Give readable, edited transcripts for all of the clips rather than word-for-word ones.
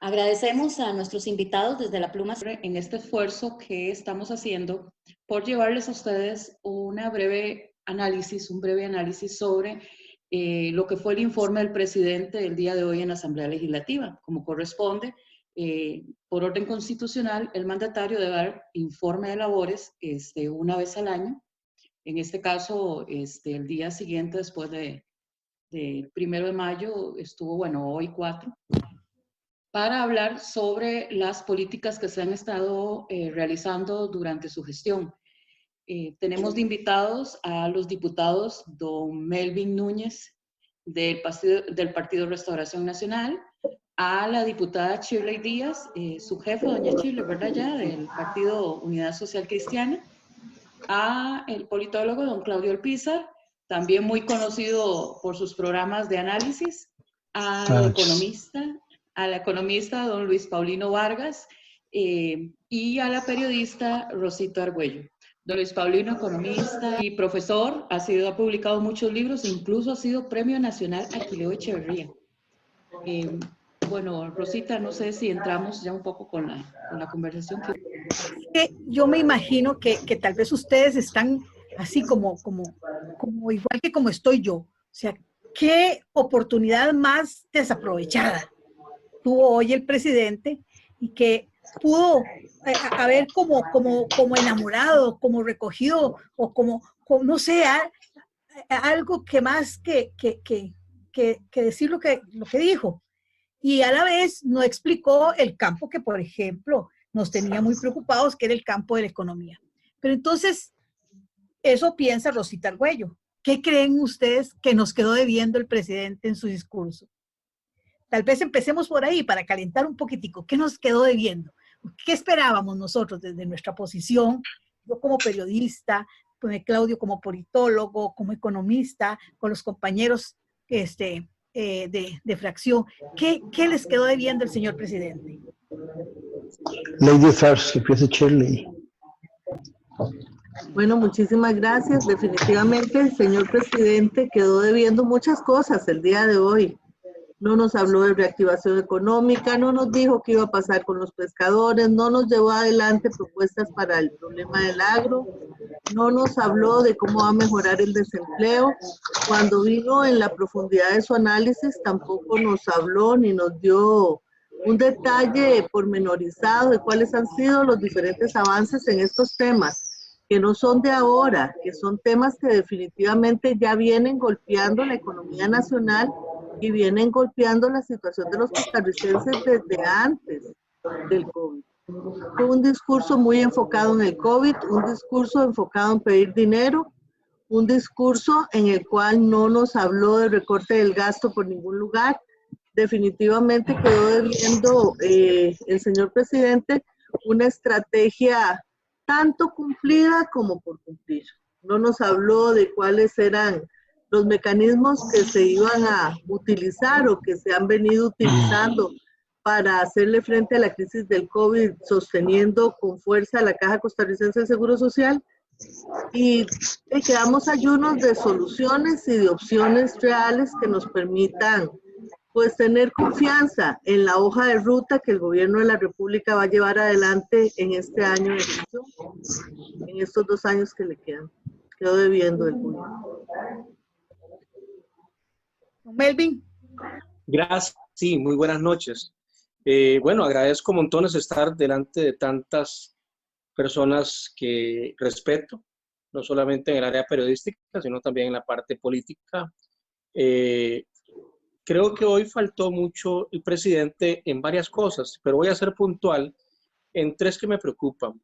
Agradecemos a nuestros invitados desde La Pluma en este esfuerzo que estamos haciendo por llevarles a ustedes un breve análisis sobre lo que fue el informe del presidente del día de hoy en la Asamblea Legislativa. Como corresponde, por orden constitucional, el mandatario debe dar informe de labores una vez al año. En este caso, el día siguiente, después del 1 de mayo, estuvo, hoy 4, para hablar sobre las políticas que se han estado realizando durante su gestión. Tenemos de invitados a los diputados don Melvin Núñez del Partido Restauración Nacional, a la diputada Shirley Díaz, su jefa, doña Shirley, ¿verdad? Ya, del Partido Unidad Social Cristiana, a el politólogo don Claudio Alpizar, también muy conocido por sus programas de análisis, al economista don Luis Paulino Vargas y a la periodista Rosita Argüello. Don Luis Paulino, economista y profesor, ha publicado muchos libros, incluso ha sido Premio Nacional Aquileo Echeverría. Rosita, no sé si entramos ya un poco con la conversación. Yo me imagino que tal vez ustedes están así como igual que como estoy yo. O sea, ¿qué oportunidad más desaprovechada tuvo hoy el presidente y que pudo haber como enamorado, como recogido o como no sé, algo que más que decir lo que dijo? Y a la vez no explicó el campo que, por ejemplo, nos tenía muy preocupados, que era el campo de la economía. Pero entonces, eso piensa Rosita Argüello. ¿Qué creen ustedes que nos quedó debiendo el presidente en su discurso? Tal vez empecemos por ahí para calentar un poquitico. ¿Qué nos quedó debiendo? ¿Qué esperábamos nosotros desde nuestra posición? Yo como periodista, con Claudio como politólogo, como economista, con los compañeros de fracción. ¿Qué les quedó debiendo el señor presidente? Lady first, empieza Shirley. Bueno, muchísimas gracias. Definitivamente el señor presidente quedó debiendo muchas cosas el día de hoy. No nos habló de reactivación económica, no nos dijo qué iba a pasar con los pescadores, no nos llevó adelante propuestas para el problema del agro, no nos habló de cómo va a mejorar el desempleo. Cuando vino en la profundidad de su análisis, tampoco nos habló ni nos dio un detalle pormenorizado de cuáles han sido los diferentes avances en estos temas, que no son de ahora, que son temas que definitivamente ya vienen golpeando la economía nacional y vienen golpeando la situación de los costarricenses desde antes del COVID. Fue un discurso muy enfocado en el COVID, un discurso enfocado en pedir dinero, un discurso en el cual no nos habló de recorte del gasto por ningún lugar. Definitivamente quedó debiendo el señor presidente una estrategia tanto cumplida como por cumplir. No nos habló de cuáles eran los mecanismos que se iban a utilizar o que se han venido utilizando para hacerle frente a la crisis del COVID, sosteniendo con fuerza la Caja Costarricense de Seguro Social, y quedamos ayunos de soluciones y de opciones reales que nos permitan pues tener confianza en la hoja de ruta que el gobierno de la República va a llevar adelante en este año de gestión, en estos 2 años que le quedan. Quedó debiendo el gobierno. Melvin. Gracias, sí, muy buenas noches. Agradezco montones estar delante de tantas personas que respeto, no solamente en el área periodística, sino también en la parte política. Creo que hoy faltó mucho el presidente en varias cosas, pero voy a ser puntual en 3 que me preocupan.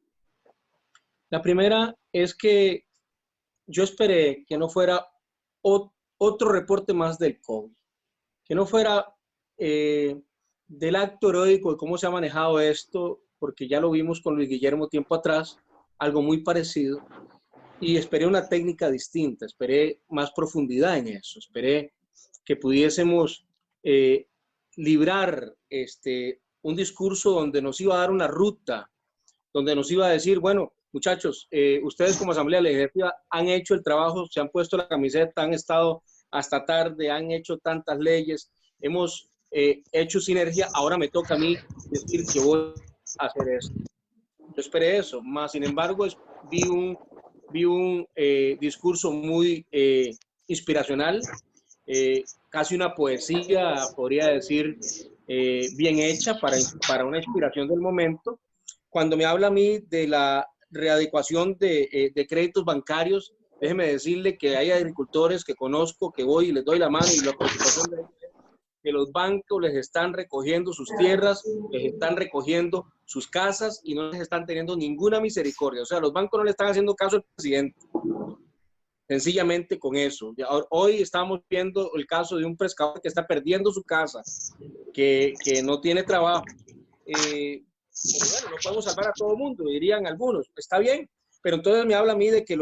La primera es que yo esperé que no fuera otro reporte más del COVID, que no fuera del acto heroico de cómo se ha manejado esto, porque ya lo vimos con Luis Guillermo tiempo atrás, algo muy parecido, y esperé una técnica distinta, esperé más profundidad en eso, esperé que pudiésemos librar un discurso donde nos iba a dar una ruta, donde nos iba a decir, bueno, muchachos, ustedes como Asamblea Legislativa han hecho el trabajo, se han puesto la camiseta, han estado hasta tarde, han hecho tantas leyes, hemos hecho sinergia, ahora me toca a mí decir que voy a hacer eso. Yo esperé eso, más sin embargo vi un discurso muy inspiracional, casi una poesía, podría decir, bien hecha para una inspiración del momento. Cuando me habla a mí de la readecuación de créditos bancarios, déjeme decirle que hay agricultores que conozco, que voy y les doy la mano, y la preocupación de ellos es que los bancos les están recogiendo sus tierras, les están recogiendo sus casas y no les están teniendo ninguna misericordia. O sea, los bancos no le están haciendo caso al presidente. Sencillamente con eso. Hoy estamos viendo el caso de un pescador que está perdiendo su casa, que no tiene trabajo. Pero bueno, no podemos salvar a todo el mundo, dirían algunos. Está bien, pero entonces me habla a mí de que,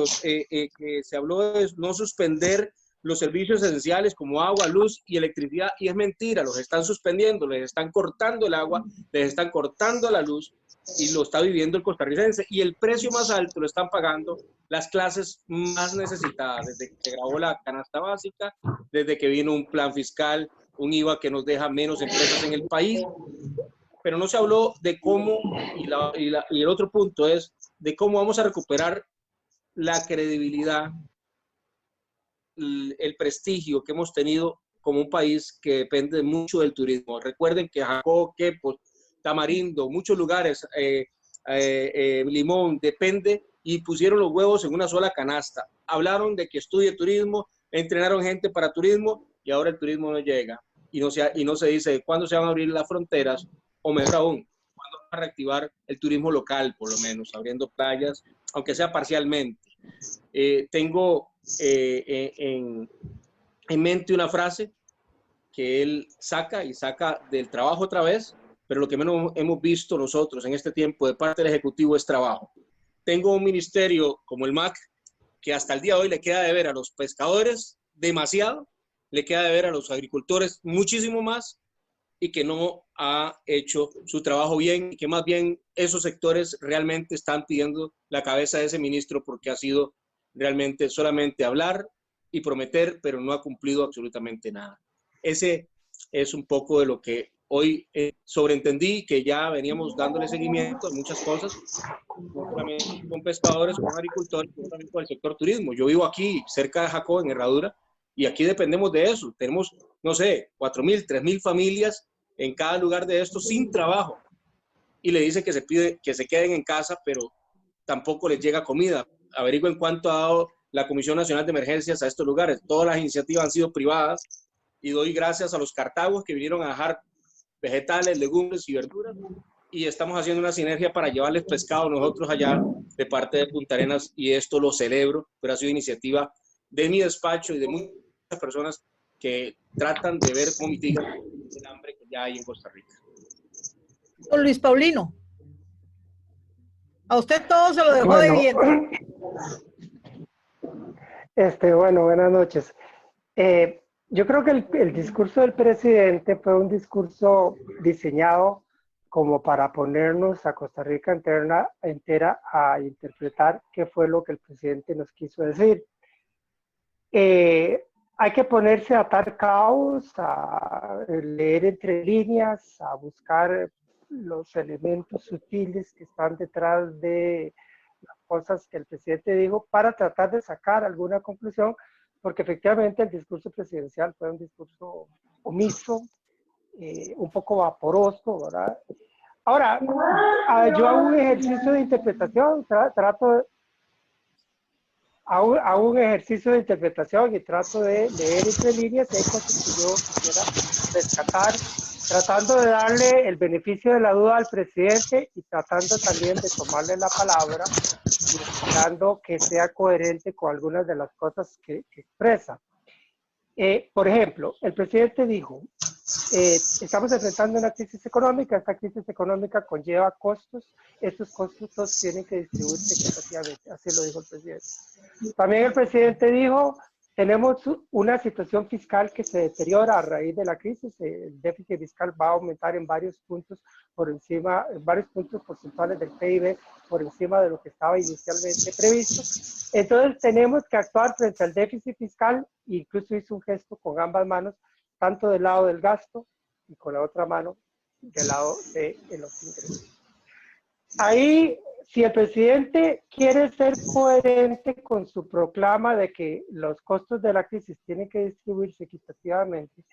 que se habló de no suspender los servicios esenciales como agua, luz y electricidad, y es mentira, los están suspendiendo, les están cortando el agua, les están cortando la luz, y lo está viviendo el costarricense, y el precio más alto lo están pagando las clases más necesitadas, desde que se grabó la canasta básica, desde que vino un plan fiscal, un IVA que nos deja menos empresas en el país, pero no se habló de cómo, y el otro punto es de cómo vamos a recuperar la credibilidad, el prestigio que hemos tenido como un país que depende mucho del turismo. Recuerden que Jacó, Quepos, Tamarindo, muchos lugares, Limón, depende, y pusieron los huevos en una sola canasta. Hablaron de que estudie turismo, entrenaron gente para turismo, y ahora el turismo no llega. Y no se dice cuándo se van a abrir las fronteras, o mejor aún, cuándo van a reactivar el turismo local, por lo menos, abriendo playas, aunque sea parcialmente. Tengo en mente una frase que él saca del trabajo otra vez, pero lo que menos hemos visto nosotros en este tiempo de parte del Ejecutivo es trabajo. Tengo un ministerio como el MAC que hasta el día de hoy le queda de ver a los pescadores demasiado, le queda de ver a los agricultores muchísimo más, y que no ha hecho su trabajo bien, y que más bien esos sectores realmente están pidiendo la cabeza de ese ministro, porque ha sido realmente solamente hablar y prometer, pero no ha cumplido absolutamente nada. Ese es un poco de lo que hoy sobreentendí, que ya veníamos dándole seguimiento a muchas cosas, no solamente con pescadores, con agricultores, sino también con el sector turismo. Yo vivo aquí cerca de Jacó, en Herradura, y aquí dependemos de eso. Tenemos, no sé, 4.000, 3.000 familias en cada lugar de estos sin trabajo, y le dice que se pide que se queden en casa, pero tampoco les llega comida. Averigüen cuánto ha dado la Comisión Nacional de Emergencias a estos lugares. Todas las iniciativas han sido privadas, y doy gracias a los cartagos que vinieron a dejar vegetales, legumbres y verduras, y estamos haciendo una sinergia para llevarles pescado nosotros allá de parte de Punta Arenas, y esto lo celebro, pero ha sido iniciativa de mi despacho y de muchas personas que tratan de ver cómo mitigan el hambre que ya hay en Costa Rica. Don Luis Paulino, a usted todo se lo dejó Bueno, debiendo. Bueno, buenas noches. Yo creo que el discurso del presidente fue un discurso diseñado como para ponernos a Costa Rica entera a interpretar qué fue lo que el presidente nos quiso decir. Hay que ponerse a atar caos, a leer entre líneas, a buscar los elementos sutiles que están detrás de las cosas que el presidente dijo para tratar de sacar alguna conclusión, porque efectivamente el discurso presidencial fue un discurso omiso, un poco vaporoso, ¿verdad? Ahora, yo hago un ejercicio de interpretación, hago un ejercicio de interpretación y trato de leer entre líneas, y hay cosas que yo quisiera rescatar, tratando de darle el beneficio de la duda al presidente y tratando también de tomarle la palabra y esperando que sea coherente con algunas de las cosas que expresa. Por ejemplo, el presidente dijo, estamos enfrentando una crisis económica, esta crisis económica conlleva costos, estos costos tienen que distribuirse equitativamente, así lo dijo el presidente. También el presidente dijo, tenemos una situación fiscal que se deteriora a raíz de la crisis, el déficit fiscal va a aumentar en varios puntos varios puntos porcentuales del PIB por encima de lo que estaba inicialmente previsto. Entonces tenemos que actuar frente al déficit fiscal, incluso hizo un gesto con ambas manos, tanto del lado del gasto y con la otra mano del lado de los ingresos. Ahí, si el presidente quiere ser coherente con su proclama de que los costos de la crisis tienen que distribuirse equitativamente,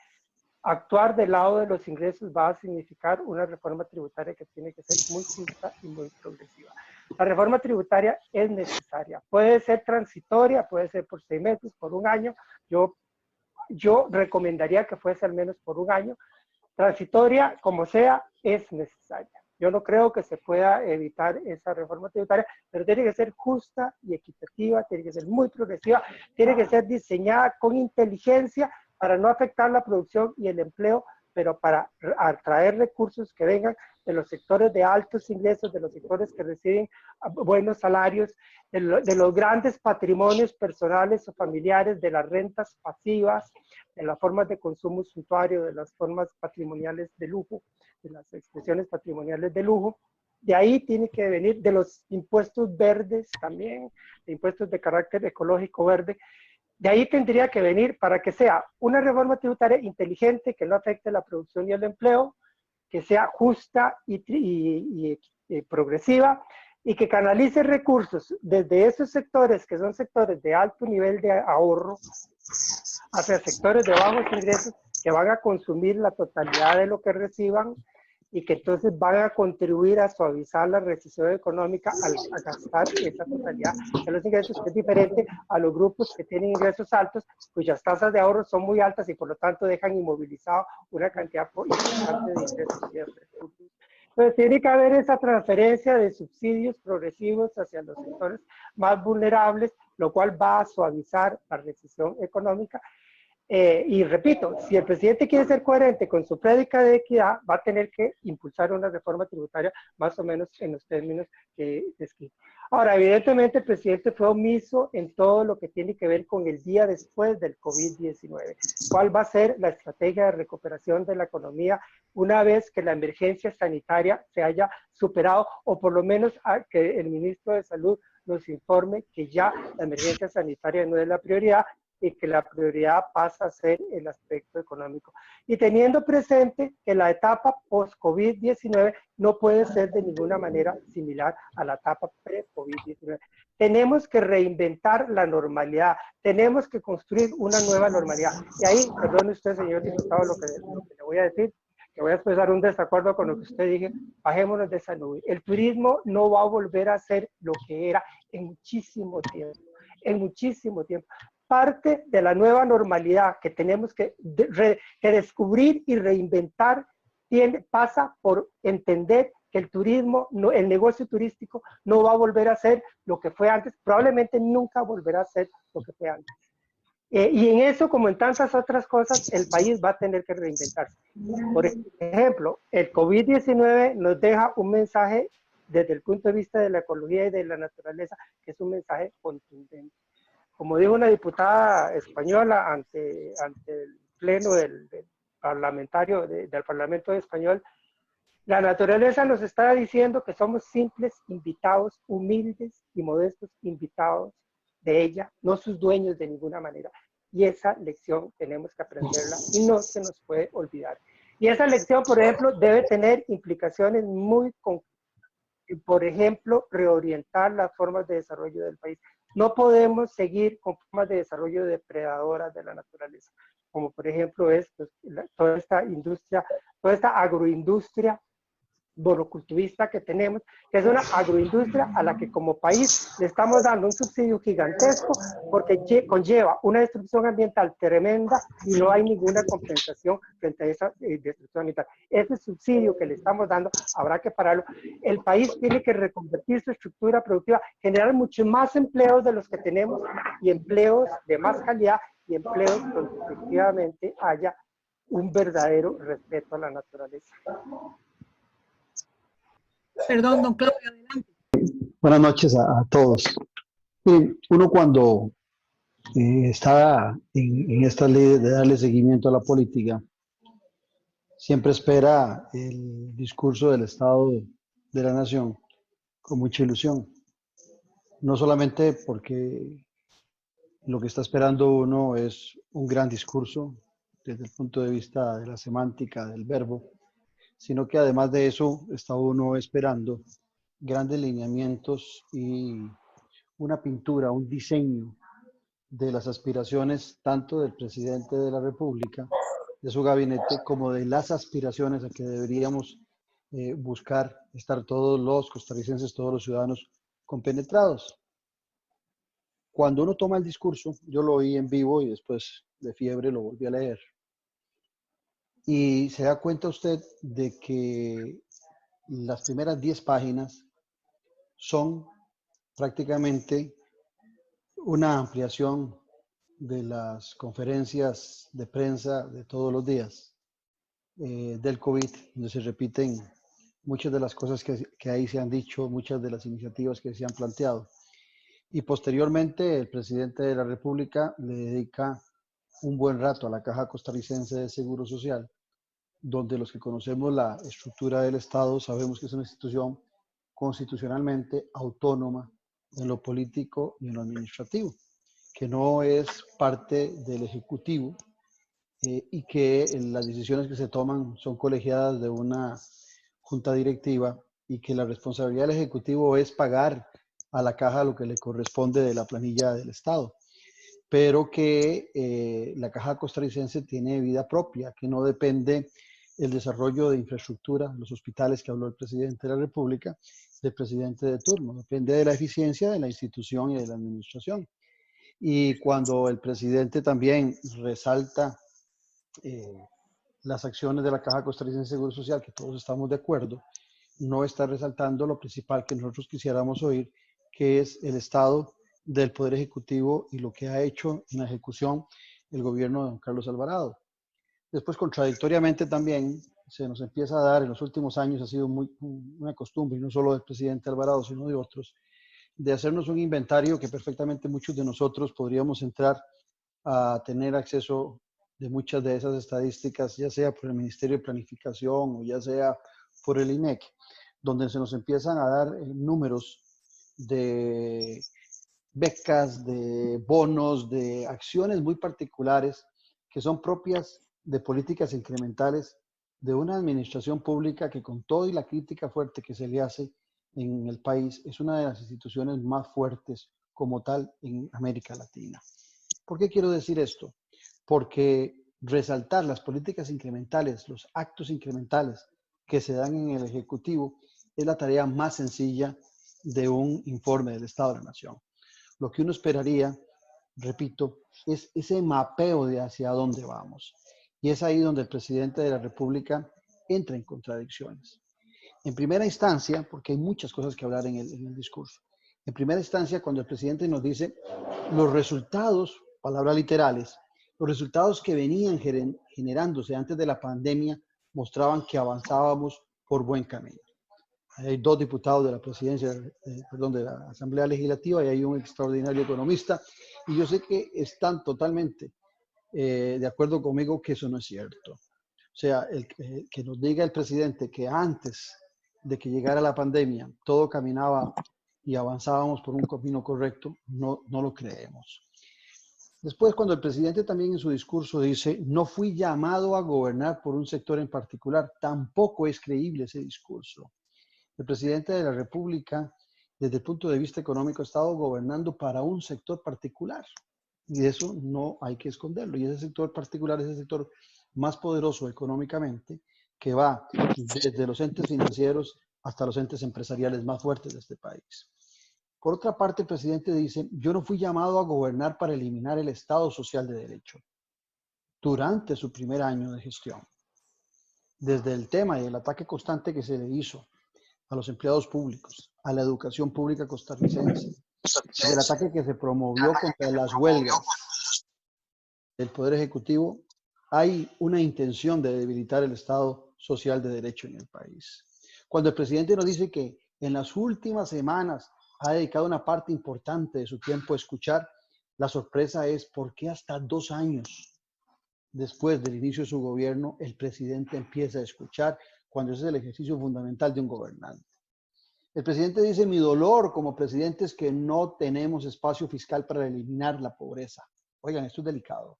actuar del lado de los ingresos va a significar una reforma tributaria que tiene que ser muy justa y muy progresiva. La reforma tributaria es necesaria. Puede ser transitoria, puede ser por 6 meses, por un año. Yo recomendaría que fuese al menos por un año. Transitoria, como sea, es necesaria. Yo no creo que se pueda evitar esa reforma tributaria, pero tiene que ser justa y equitativa, tiene que ser muy progresiva, tiene que ser diseñada con inteligencia para no afectar la producción y el empleo, pero para atraer recursos que vengan de los sectores de altos ingresos, de los sectores que reciben buenos salarios, de los grandes patrimonios personales o familiares, de las rentas pasivas, de las formas de consumo suntuario, de las formas patrimoniales de lujo, de las expresiones patrimoniales de lujo. De ahí tiene que venir de los impuestos verdes también, de impuestos de carácter ecológico verde. De ahí tendría que venir para que sea una reforma tributaria inteligente, que no afecte la producción y el empleo, que sea justa y progresiva, y que canalice recursos desde esos sectores, que son sectores de alto nivel de ahorro, hacia sectores de bajos ingresos, que van a consumir la totalidad de lo que reciban, y que entonces van a contribuir a suavizar la recesión económica al gastar esa totalidad de los ingresos, que es diferente a los grupos que tienen ingresos altos, cuyas tasas de ahorro son muy altas y por lo tanto dejan inmovilizado una cantidad importante de ingresos y de recursos. Entonces tiene que haber esa transferencia de subsidios progresivos hacia los sectores más vulnerables, lo cual va a suavizar la recesión económica. Y repito, si el presidente quiere ser coherente con su prédica de equidad, va a tener que impulsar una reforma tributaria más o menos en los términos que describí. Ahora, evidentemente el presidente fue omiso en todo lo que tiene que ver con el día después del COVID-19. ¿Cuál va a ser la estrategia de recuperación de la economía una vez que la emergencia sanitaria se haya superado, o por lo menos que el ministro de Salud nos informe que ya la emergencia sanitaria no es la prioridad y que la prioridad pasa a ser el aspecto económico? Y teniendo presente que la etapa post-COVID-19 no puede ser de ninguna manera similar a la etapa pre-COVID-19. Tenemos que reinventar la normalidad, tenemos que construir una nueva normalidad. Y ahí, perdone usted, señor diputado, lo que le voy a decir, que voy a expresar un desacuerdo con lo que usted dije. Bajémonos de esa nube. El turismo no va a volver a ser lo que era en muchísimo tiempo, en muchísimo tiempo. Parte de la nueva normalidad que tenemos que descubrir y reinventar pasa por entender que el turismo, el negocio turístico no va a volver a ser lo que fue antes, probablemente nunca volverá a ser lo que fue antes. Y en eso, como en tantas otras cosas, el país va a tener que reinventarse. Por ejemplo, el COVID-19 nos deja un mensaje desde el punto de vista de la ecología y de la naturaleza, que es un mensaje contundente. Como dijo una diputada española ante el pleno del parlamentario del Parlamento Español, la naturaleza nos está diciendo que somos simples invitados, humildes y modestos invitados de ella, no sus dueños de ninguna manera. Y esa lección tenemos que aprenderla y no se nos puede olvidar. Y esa lección, por ejemplo, debe tener implicaciones muy concretas. Por ejemplo, reorientar las formas de desarrollo del país. No podemos seguir con formas de desarrollo depredadoras de la naturaleza, como por ejemplo es pues, toda esta industria, toda esta agroindustria monocultivista que tenemos, que es una agroindustria a la que como país le estamos dando un subsidio gigantesco porque conlleva una destrucción ambiental tremenda y no hay ninguna compensación frente a esa destrucción ambiental. Ese subsidio que le estamos dando habrá que pararlo. El país tiene que reconvertir su estructura productiva, generar muchos más empleos de los que tenemos y empleos de más calidad y empleos donde efectivamente haya un verdadero respeto a la naturaleza. Perdón, don Claudio, adelante. Buenas noches a todos. Uno cuando está en esta ley de darle seguimiento a la política, siempre espera el discurso del Estado de la Nación con mucha ilusión. No solamente porque lo que está esperando uno es un gran discurso, desde el punto de vista de la semántica del verbo, sino que además de eso está uno esperando grandes lineamientos y una pintura, un diseño de las aspiraciones tanto del presidente de la República, de su gabinete, como de las aspiraciones a que deberíamos buscar estar todos los costarricenses, todos los ciudadanos compenetrados. Cuando uno toma el discurso, yo lo oí en vivo y después de fiebre lo volví a leer, y se da cuenta usted de que las primeras 10 páginas son prácticamente una ampliación de las conferencias de prensa de todos los días del COVID, donde se repiten muchas de las cosas que ahí se han dicho, muchas de las iniciativas que se han planteado. Y posteriormente el presidente de la República le dedica un buen rato a la Caja Costarricense de Seguro Social, donde los que conocemos la estructura del Estado sabemos que es una institución constitucionalmente autónoma en lo político y en lo administrativo, que no es parte del Ejecutivo y que las decisiones que se toman son colegiadas de una junta directiva y que la responsabilidad del Ejecutivo es pagar a la Caja lo que le corresponde de la planilla del Estado, pero que la Caja Costarricense tiene vida propia, que no depende el desarrollo de infraestructura, los hospitales que habló el presidente de la República, del presidente de turno, depende de la eficiencia de la institución y de la administración. Y cuando el presidente también resalta las acciones de la Caja Costarricense de Seguro Social, que todos estamos de acuerdo, no está resaltando lo principal que nosotros quisiéramos oír, que es el estado del Poder Ejecutivo y lo que ha hecho en la ejecución el gobierno de don Carlos Alvarado. Después, contradictoriamente también, se nos empieza a dar, en los últimos años ha sido una costumbre, y no solo del presidente Alvarado, sino de otros, de hacernos un inventario que perfectamente muchos de nosotros podríamos entrar a tener acceso de muchas de esas estadísticas, ya sea por el Ministerio de Planificación o ya sea por el INEC, donde se nos empiezan a dar números de becas, de bonos, de acciones muy particulares que son propias de políticas incrementales de una administración pública que, con todo y la crítica fuerte que se le hace en el país, es una de las instituciones más fuertes como tal en América Latina. ¿Por qué quiero decir esto? Porque resaltar las políticas incrementales, los actos incrementales que se dan en el Ejecutivo es la tarea más sencilla de un informe del Estado de la Nación. Lo que uno esperaría, repito, es ese mapeo de hacia dónde vamos. Y es ahí donde el presidente de la República entra en contradicciones. En primera instancia, porque hay muchas cosas que hablar en el discurso, en primera instancia, cuando el presidente nos dice los resultados, palabras literales, los resultados que venían generándose antes de la pandemia mostraban que avanzábamos por buen camino. Hay 2 diputados de la presidencia, de la Asamblea Legislativa, y hay un extraordinario economista, y yo sé que están totalmente de acuerdo conmigo que eso no es cierto. O sea, que nos diga el presidente que antes de que llegara la pandemia todo caminaba y avanzábamos por un camino correcto, no lo creemos. Después, cuando el presidente también en su discurso dice, no fui llamado a gobernar por un sector en particular, tampoco es creíble ese discurso. El presidente de la República, desde el punto de vista económico, ha estado gobernando para un sector particular. Y eso no hay que esconderlo. Y ese sector particular es el sector más poderoso económicamente, que va desde los entes financieros hasta los entes empresariales más fuertes de este país. Por otra parte, el presidente dice, yo no fui llamado a gobernar para eliminar el Estado Social de Derecho. Durante su primer año de gestión, desde el tema y el ataque constante que se le hizo a los empleados públicos, a la educación pública costarricense, del ataque que se promovió contra las huelgas del Poder Ejecutivo, hay una intención de debilitar el Estado Social de Derecho en el país. Cuando el presidente nos dice que en las últimas semanas ha dedicado una parte importante de su tiempo a escuchar, la sorpresa es por qué hasta 2 años después del inicio de su gobierno el presidente empieza a escuchar, cuando ese es el ejercicio fundamental de un gobernante. El presidente dice, mi dolor como presidente es que no tenemos espacio fiscal para eliminar la pobreza. Oigan, esto es delicado,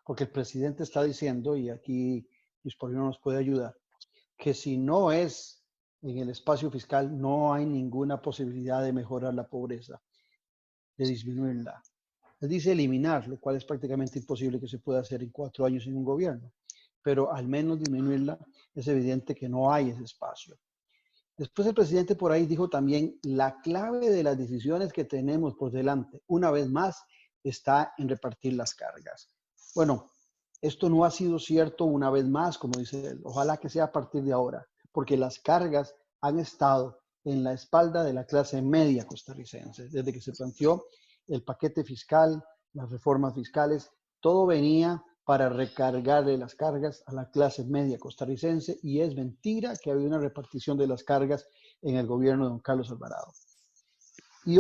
porque el presidente está diciendo, y aquí Luis Paulino nos puede ayudar, que si no es en el espacio fiscal, no hay ninguna posibilidad de mejorar la pobreza, de disminuirla. Él dice eliminar, lo cual es prácticamente imposible que se pueda hacer en 4 años en un gobierno, pero al menos disminuirla es evidente que no hay ese espacio. Después el presidente por ahí dijo también, la clave de las decisiones que tenemos por delante, una vez más, está en repartir las cargas. Bueno, esto no ha sido cierto una vez más, como dice él. Ojalá que sea a partir de ahora, porque las cargas han estado en la espalda de la clase media costarricense. Desde que se planteó el paquete fiscal, las reformas fiscales, todo venía para recargarle las cargas a la clase media costarricense, y es mentira que había una repartición de las cargas en el gobierno de don Carlos Alvarado. Y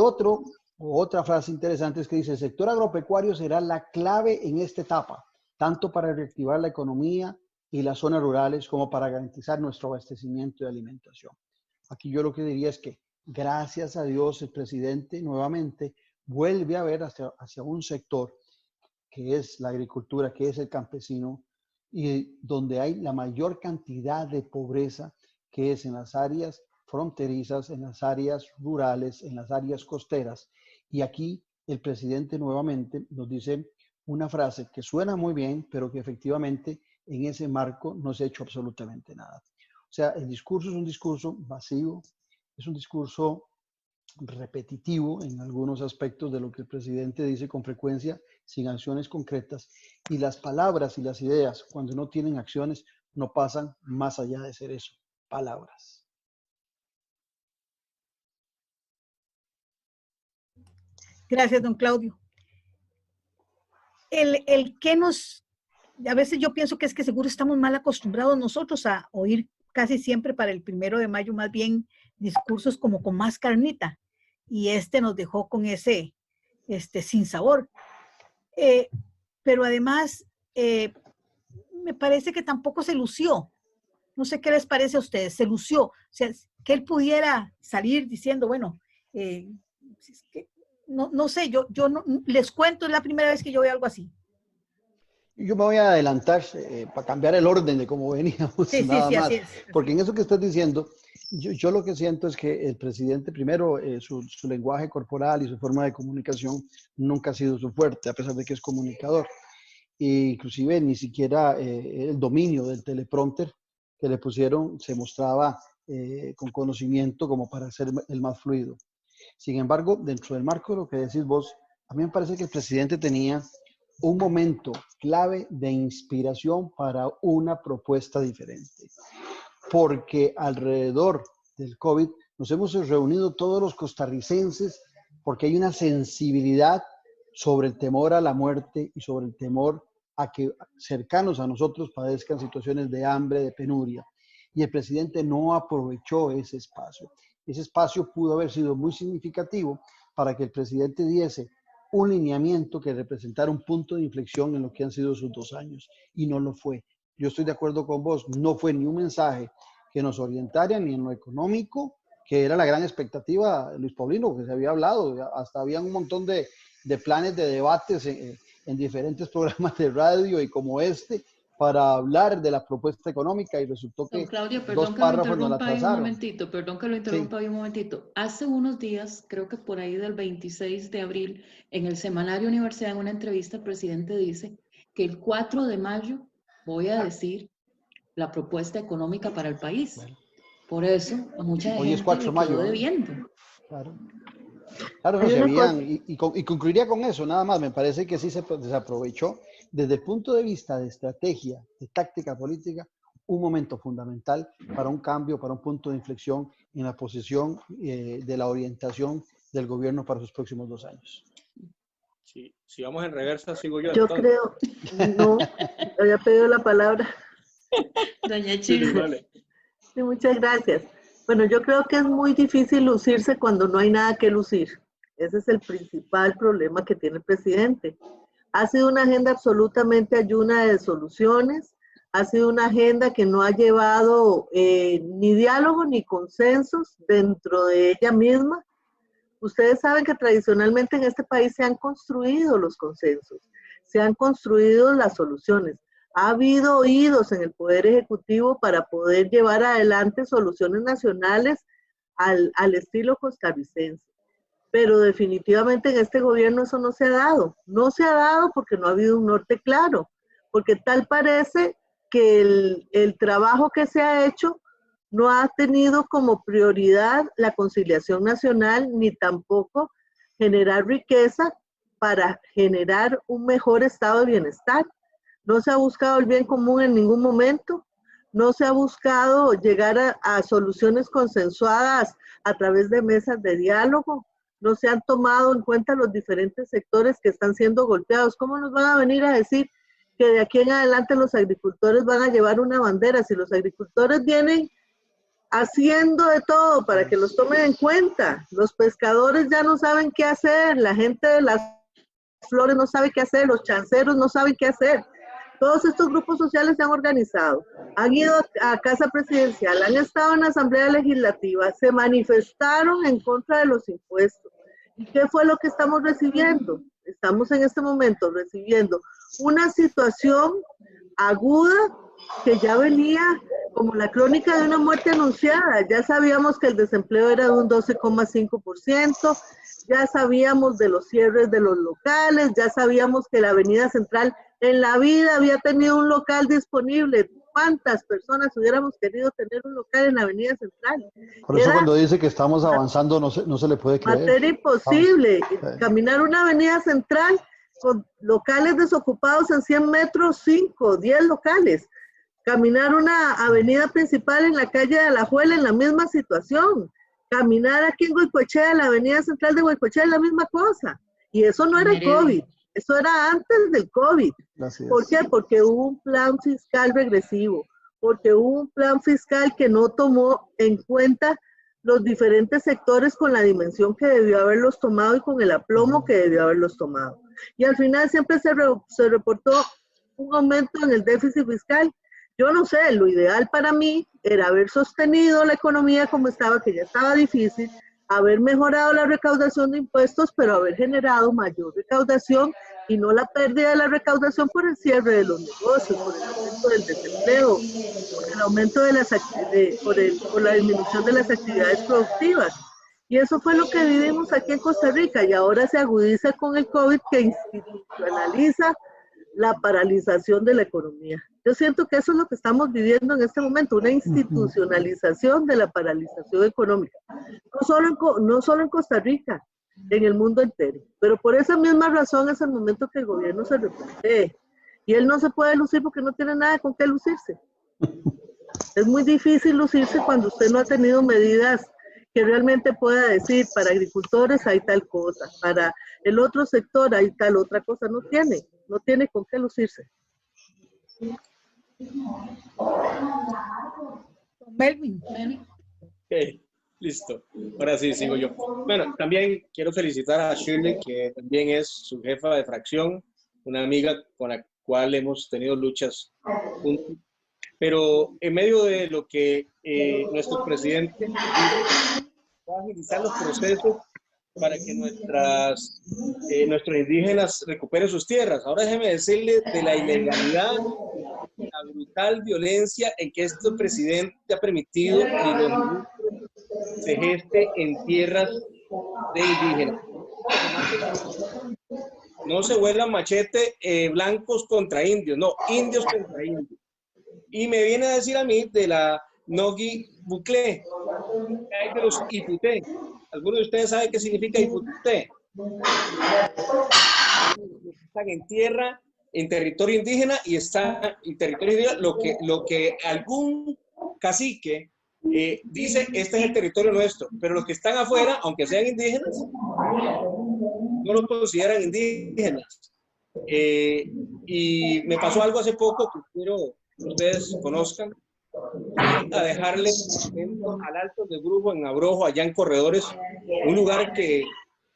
otra frase interesante es que dice, el sector agropecuario será la clave en esta etapa, tanto para reactivar la economía y las zonas rurales como para garantizar nuestro abastecimiento de alimentación. Aquí yo lo que diría es que, gracias a Dios, el presidente nuevamente vuelve a ver hacia un sector que es la agricultura, que es el campesino, y donde hay la mayor cantidad de pobreza, que es en las áreas fronterizas, en las áreas rurales, en las áreas costeras. Y aquí el presidente nuevamente nos dice una frase que suena muy bien, pero que efectivamente en ese marco no se ha hecho absolutamente nada. O sea, el discurso es un discurso vacío, es un discurso repetitivo en algunos aspectos de lo que el presidente dice con frecuencia, sin acciones concretas, y las palabras y las ideas, cuando no tienen acciones, no pasan más allá de ser eso, palabras. Gracias, don Claudio. El que nos, a veces yo pienso que es que seguro estamos mal acostumbrados nosotros a oír casi siempre para el 1 de mayo más bien discursos como con más carnita, y nos dejó con ese sin sabor. Pero además me parece que tampoco se lució. No sé qué les parece a ustedes, se lució. O sea, que él pudiera salir diciendo, bueno, es que, no sé, yo no, les cuento, es la primera vez que yo veo algo así. Yo me voy a adelantar para cambiar el orden de cómo veníamos, Sí, nada sí, más. así es. Porque en eso que estás diciendo, yo lo que siento es que el presidente, primero, su lenguaje corporal y su forma de comunicación nunca ha sido su fuerte, a pesar de que es comunicador. E inclusive ni siquiera el dominio del teleprompter que le pusieron se mostraba con conocimiento como para ser el más fluido. Sin embargo, dentro del marco de lo que decís vos, a mí me parece que el presidente tenía un momento clave de inspiración para una propuesta diferente, porque alrededor del COVID nos hemos reunido todos los costarricenses porque hay una sensibilidad sobre el temor a la muerte y sobre el temor a que cercanos a nosotros padezcan situaciones de hambre, de penuria. Y el presidente no aprovechó ese espacio. Ese espacio pudo haber sido muy significativo para que el presidente diese un lineamiento que representara un punto de inflexión en lo que han sido sus 2 años, y no lo fue. Yo estoy de acuerdo con vos, no fue ni un mensaje que nos orientara ni en lo económico, que era la gran expectativa de Luis Paulino, que se había hablado, hasta había un montón de planes de debates en diferentes programas de radio y como para hablar de la propuesta económica, y resultó que Claudio, 2 párrafos nos la trazaron. Perdón que lo interrumpa ahí un momentito. Hace unos días, creo que por ahí del 26 de abril, en el Semanario Universidad, en una entrevista, el presidente dice que el 4 de mayo voy a decir la propuesta económica para el país. Bueno, por eso a mucha hoy gente es 4 de mayo, quedó debiendo. Claro. Claro, no se habían, y concluiría con eso, nada más. Me parece que sí se desaprovechó desde el punto de vista de estrategia, de táctica política, un momento fundamental para un cambio, para un punto de inflexión en la posición de la orientación del gobierno para sus próximos 2 años. Sí, si vamos en reversa, sigo yo. Yo creo, no, había pedido la palabra. Doña Chile. Sí, vale. Sí, muchas gracias. Bueno, yo creo que es muy difícil lucirse cuando no hay nada que lucir. Ese es el principal problema que tiene el presidente. Ha sido una agenda absolutamente ayuna de soluciones, ha sido una agenda que no ha llevado ni diálogo ni consensos dentro de ella misma. Ustedes saben que tradicionalmente en este país se han construido los consensos, se han construido las soluciones. Ha habido oídos en el Poder Ejecutivo para poder llevar adelante soluciones nacionales al estilo costarricense. Pero definitivamente en este gobierno eso no se ha dado. No se ha dado porque no ha habido un norte claro, porque tal parece que el trabajo que se ha hecho no ha tenido como prioridad la conciliación nacional, ni tampoco generar riqueza para generar un mejor estado de bienestar. No se ha buscado el bien común en ningún momento, no se ha buscado llegar a soluciones consensuadas a través de mesas de diálogo, no se han tomado en cuenta los diferentes sectores que están siendo golpeados. ¿Cómo nos van a venir a decir que de aquí en adelante los agricultores van a llevar una bandera? Si los agricultores vienen haciendo de todo para que los tomen en cuenta, los pescadores ya no saben qué hacer, la gente de las flores no sabe qué hacer, los chanceros no saben qué hacer. Todos estos grupos sociales se han organizado, han ido a Casa Presidencial, han estado en la Asamblea Legislativa, se manifestaron en contra de los impuestos. ¿Y qué fue lo que estamos recibiendo? Estamos en este momento recibiendo una situación aguda que ya venía como la crónica de una muerte anunciada. Ya sabíamos que el desempleo era de un 12,5%, ya sabíamos de los cierres de los locales, ya sabíamos que la Avenida Central en la vida había tenido un local disponible. ¿Cuántas personas hubiéramos querido tener un local en la Avenida Central? Por eso cuando dice que estamos avanzando no se le puede creer. Materia imposible. Caminar una Avenida Central con locales desocupados en 100 metros, 5, 10 locales. Caminar una avenida principal en la calle de Alajuela en la misma situación. Caminar aquí en Goicoechea, la Avenida Central de Goicoechea es la misma cosa. Y eso no era el COVID. Eso era antes del COVID. Gracias. ¿Por qué? Porque hubo un plan fiscal regresivo, porque hubo un plan fiscal que no tomó en cuenta los diferentes sectores con la dimensión que debió haberlos tomado y con el aplomo que debió haberlos tomado. Y al final siempre se reportó un aumento en el déficit fiscal. Yo no sé, lo ideal para mí era haber sostenido la economía como estaba, que ya estaba difícil, haber mejorado la recaudación de impuestos, pero haber generado mayor recaudación y no la pérdida de la recaudación por el cierre de los negocios, por el aumento del desempleo, por el aumento de por la disminución de las actividades productivas. Y eso fue lo que vivimos aquí en Costa Rica y ahora se agudiza con el COVID que institucionaliza la paralización de la economía. Yo siento que eso es lo que estamos viviendo en este momento, una institucionalización de la paralización económica. No solo en Costa Rica, en el mundo entero. Pero por esa misma razón es el momento que el gobierno se replantee. Y él no se puede lucir porque no tiene nada con qué lucirse. Es muy difícil lucirse cuando usted no ha tenido medidas que realmente pueda decir, para agricultores hay tal cosa, para el otro sector hay tal otra cosa. No tiene con qué lucirse. Melvin. Okay, listo. Ahora sí, sigo yo. Bueno, también quiero felicitar a Shirley, que también es su jefa de fracción, una amiga con la cual hemos tenido luchas juntos. Pero en medio de lo que nuestro presidente va a agilizar los procesos para que nuestros indígenas recuperen sus tierras. Ahora déjeme decirle de la ilegalidad, la brutal violencia en que este presidente ha permitido que se geste en tierras de indígenas. No se vuelan machete blancos contra indios, no, indios contra indios. Y me viene a decir a mí de la Nogi Buclé, de los Iputé. ¿Algunos de ustedes saben qué significa Iputé? Están en tierra, en territorio indígena y están en territorio indígena lo que algún cacique dice, este es el territorio nuestro, pero los que están afuera, aunque sean indígenas, no los consideran indígenas. Y me pasó algo hace poco que quiero que ustedes conozcan. A dejarle al Alto de Brujo en Abrojo, allá en Corredores, un lugar que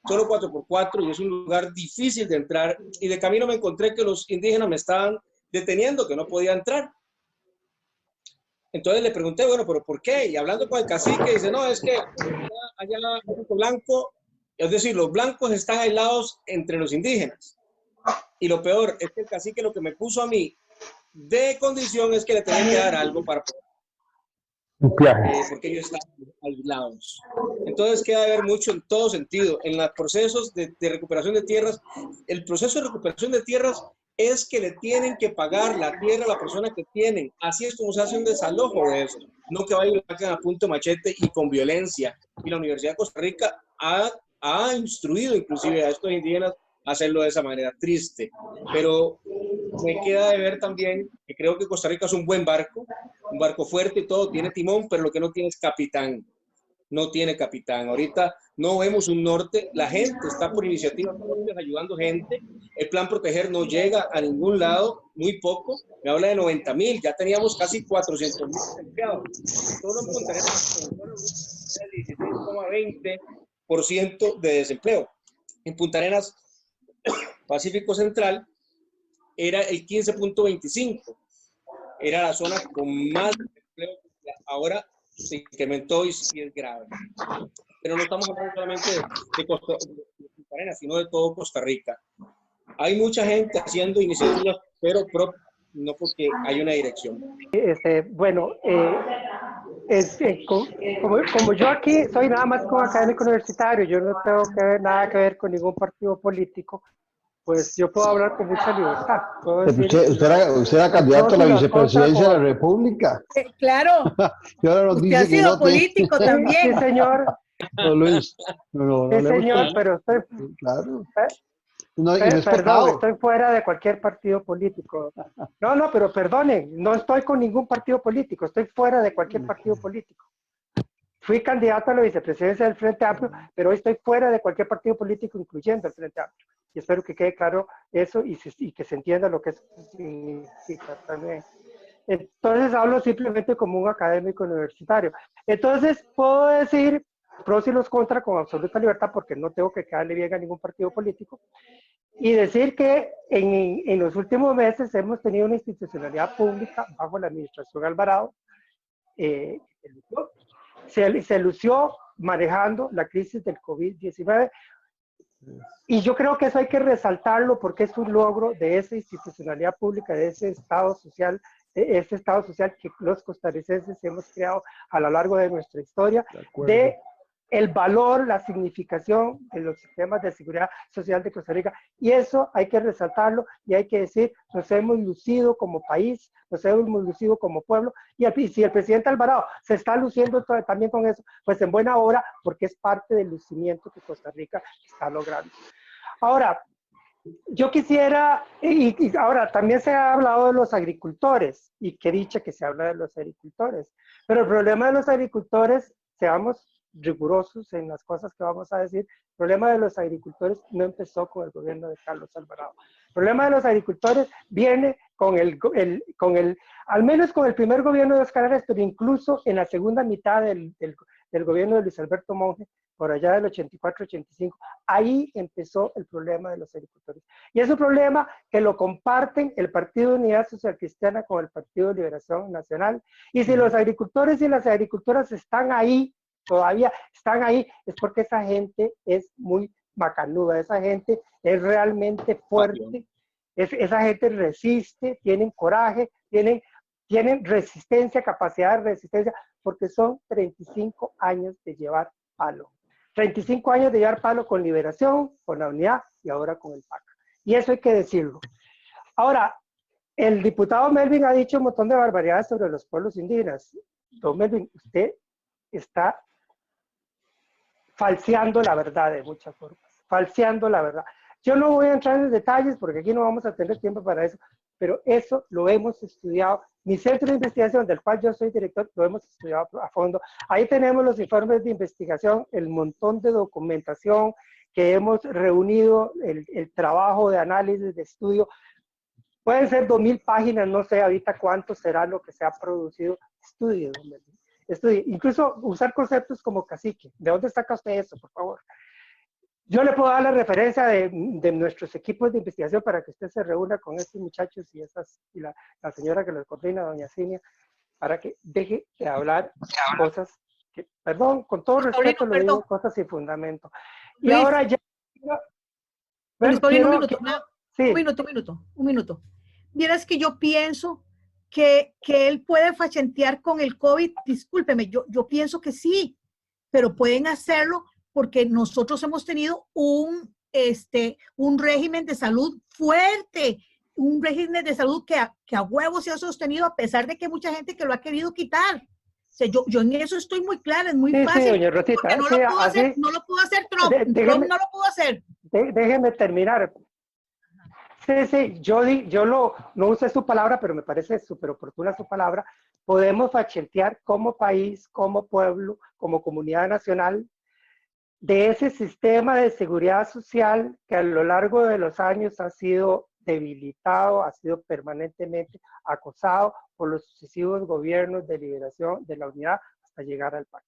solo 4x4 y es un lugar difícil de entrar, y de camino me encontré que los indígenas me estaban deteniendo, que no podía entrar. Entonces le pregunté, bueno, pero ¿por qué? Y hablando con el cacique, dice, no, es que allá blanco, es decir, los blancos están aislados entre los indígenas. Y lo peor es que el cacique lo que me puso a mí de condición es que le tenía que dar algo para poder, porque ellos están aislados. Entonces queda de ver mucho en todo sentido. En los procesos de recuperación de tierras, el proceso de recuperación de tierras es que le tienen que pagar la tierra a la persona que tienen. Así es como se hace un desalojo de eso. No que vayan a punto de machete y con violencia. Y la Universidad de Costa Rica ha instruido inclusive a estos indígenas a hacerlo de esa manera. Triste. Pero me queda de ver también que creo que Costa Rica es un barco fuerte y todo, tiene timón, pero lo que no tiene es capitán. No tiene capitán. Ahorita no vemos un norte. La gente está por iniciativa propia ayudando gente. El plan Proteger no llega a ningún lado, muy poco. Me habla de 90,000. Ya teníamos casi 400,000 desempleados. Solo en Punta Arenas, el 16,20% de desempleo. En Punta Arenas, Pacífico Central, era el 15,25. Era la zona con más desempleo. Ahora se incrementó y es grave. Pero no estamos hablando solamente de Punta Arenas, sino de todo Costa Rica. Hay mucha gente haciendo iniciativas, pero no porque hay una dirección. Bueno, como yo aquí soy nada más como académico universitario, yo no tengo nada que ver con ningún partido político, pues yo puedo hablar con mucha libertad. Usted era candidato a la vicepresidencia de la República. Claro. Y ahora nos Usted dice ha sido que no político también. Sí, señor. No, Luis. No, sí, señor, pero estoy... Claro. No, y no es perdón, pecado. estoy fuera de cualquier partido político. No, pero perdonen, no estoy con ningún partido político, estoy fuera de cualquier partido político. Fui candidato a la vicepresidencia del Frente Amplio, pero hoy estoy fuera de cualquier partido político, incluyendo el Frente Amplio. Y espero que quede claro eso y que se entienda lo que eso significa también. Entonces hablo simplemente como un académico universitario. Entonces puedo decir pros y los contras con absoluta libertad porque no tengo que quedarle bien a ningún partido político. Y decir que en los últimos meses hemos tenido una institucionalidad pública bajo la administración Alvarado se lució manejando la crisis del COVID-19 y yo creo que eso hay que resaltarlo porque es un logro de esa institucionalidad pública, de ese estado social que los costarricenses hemos creado a lo largo de nuestra historia, de el valor, la significación de los sistemas de seguridad social de Costa Rica. Y eso hay que resaltarlo y hay que decir, nos hemos lucido como país, nos hemos lucido como pueblo. Y si el presidente Alvarado se está luciendo también con eso, pues en buena hora, porque es parte del lucimiento que Costa Rica está logrando. Ahora, yo quisiera, y ahora también se ha hablado de los agricultores, y qué dicha que se habla de los agricultores, pero el problema de los agricultores, seamos rigurosos en las cosas que vamos a decir, el problema de los agricultores no empezó con el gobierno de Carlos Alvarado. El problema de los agricultores viene al menos con el primer gobierno de Oscar Arias, pero incluso en la segunda mitad del gobierno de Luis Alberto Monge, por allá del 84-85, ahí empezó el problema de los agricultores. Y es un problema que lo comparten el Partido de Unidad Social Cristiana con el Partido de Liberación Nacional. Y si los agricultores y las agricultoras están ahí, todavía están ahí, es porque esa gente es muy macanuda, esa gente es realmente fuerte, esa gente resiste, tienen coraje, tienen resistencia, capacidad de resistencia, porque son 35 años de llevar palo. 35 años de llevar palo con Liberación, con la Unidad y ahora con el PAC. Y eso hay que decirlo. Ahora, el diputado Melvin ha dicho un montón de barbaridades sobre los pueblos indígenas. Don Melvin, usted está falseando la verdad de muchas formas, falseando la verdad. Yo no voy a entrar en detalles porque aquí no vamos a tener tiempo para eso, pero eso lo hemos estudiado. Mi centro de investigación, del cual yo soy director, lo hemos estudiado a fondo. Ahí tenemos los informes de investigación, el montón de documentación que hemos reunido, el trabajo de análisis, de estudio. Pueden ser 2,000 páginas, no sé ahorita cuánto será lo que se ha producido. Estudio. Incluso usar conceptos como cacique. ¿De dónde saca usted eso, por favor? Yo le puedo dar la referencia de nuestros equipos de investigación para que usted se reúna con estos muchachos y la señora que los coordina, doña Cinia, para que deje de hablar cosas que, perdón, con todo respeto le digo cosas sin fundamento. Y Luis, ahora ya... Luis, un minuto. Sí. Un minuto. Vieras que yo pienso que él puede fachentear con el COVID, discúlpeme, yo pienso que sí, pero pueden hacerlo porque nosotros hemos tenido un régimen de salud fuerte, un régimen de salud que a huevos se ha sostenido a pesar de que mucha gente que lo ha querido quitar. O sea, yo en eso estoy muy clara, es muy Sí, fácil. sí, doña Rosita. Porque no, Sí, lo pudo así, hacer, no lo pudo hacer Trump. Trump no lo pudo hacer. Déjeme terminar. Sí, no usé su palabra, pero me parece súper oportuna su palabra. Podemos fachentear como país, como pueblo, como comunidad nacional, de ese sistema de seguridad social que a lo largo de los años ha sido debilitado, ha sido permanentemente acosado por los sucesivos gobiernos de liberación de la unidad hasta llegar al PAC.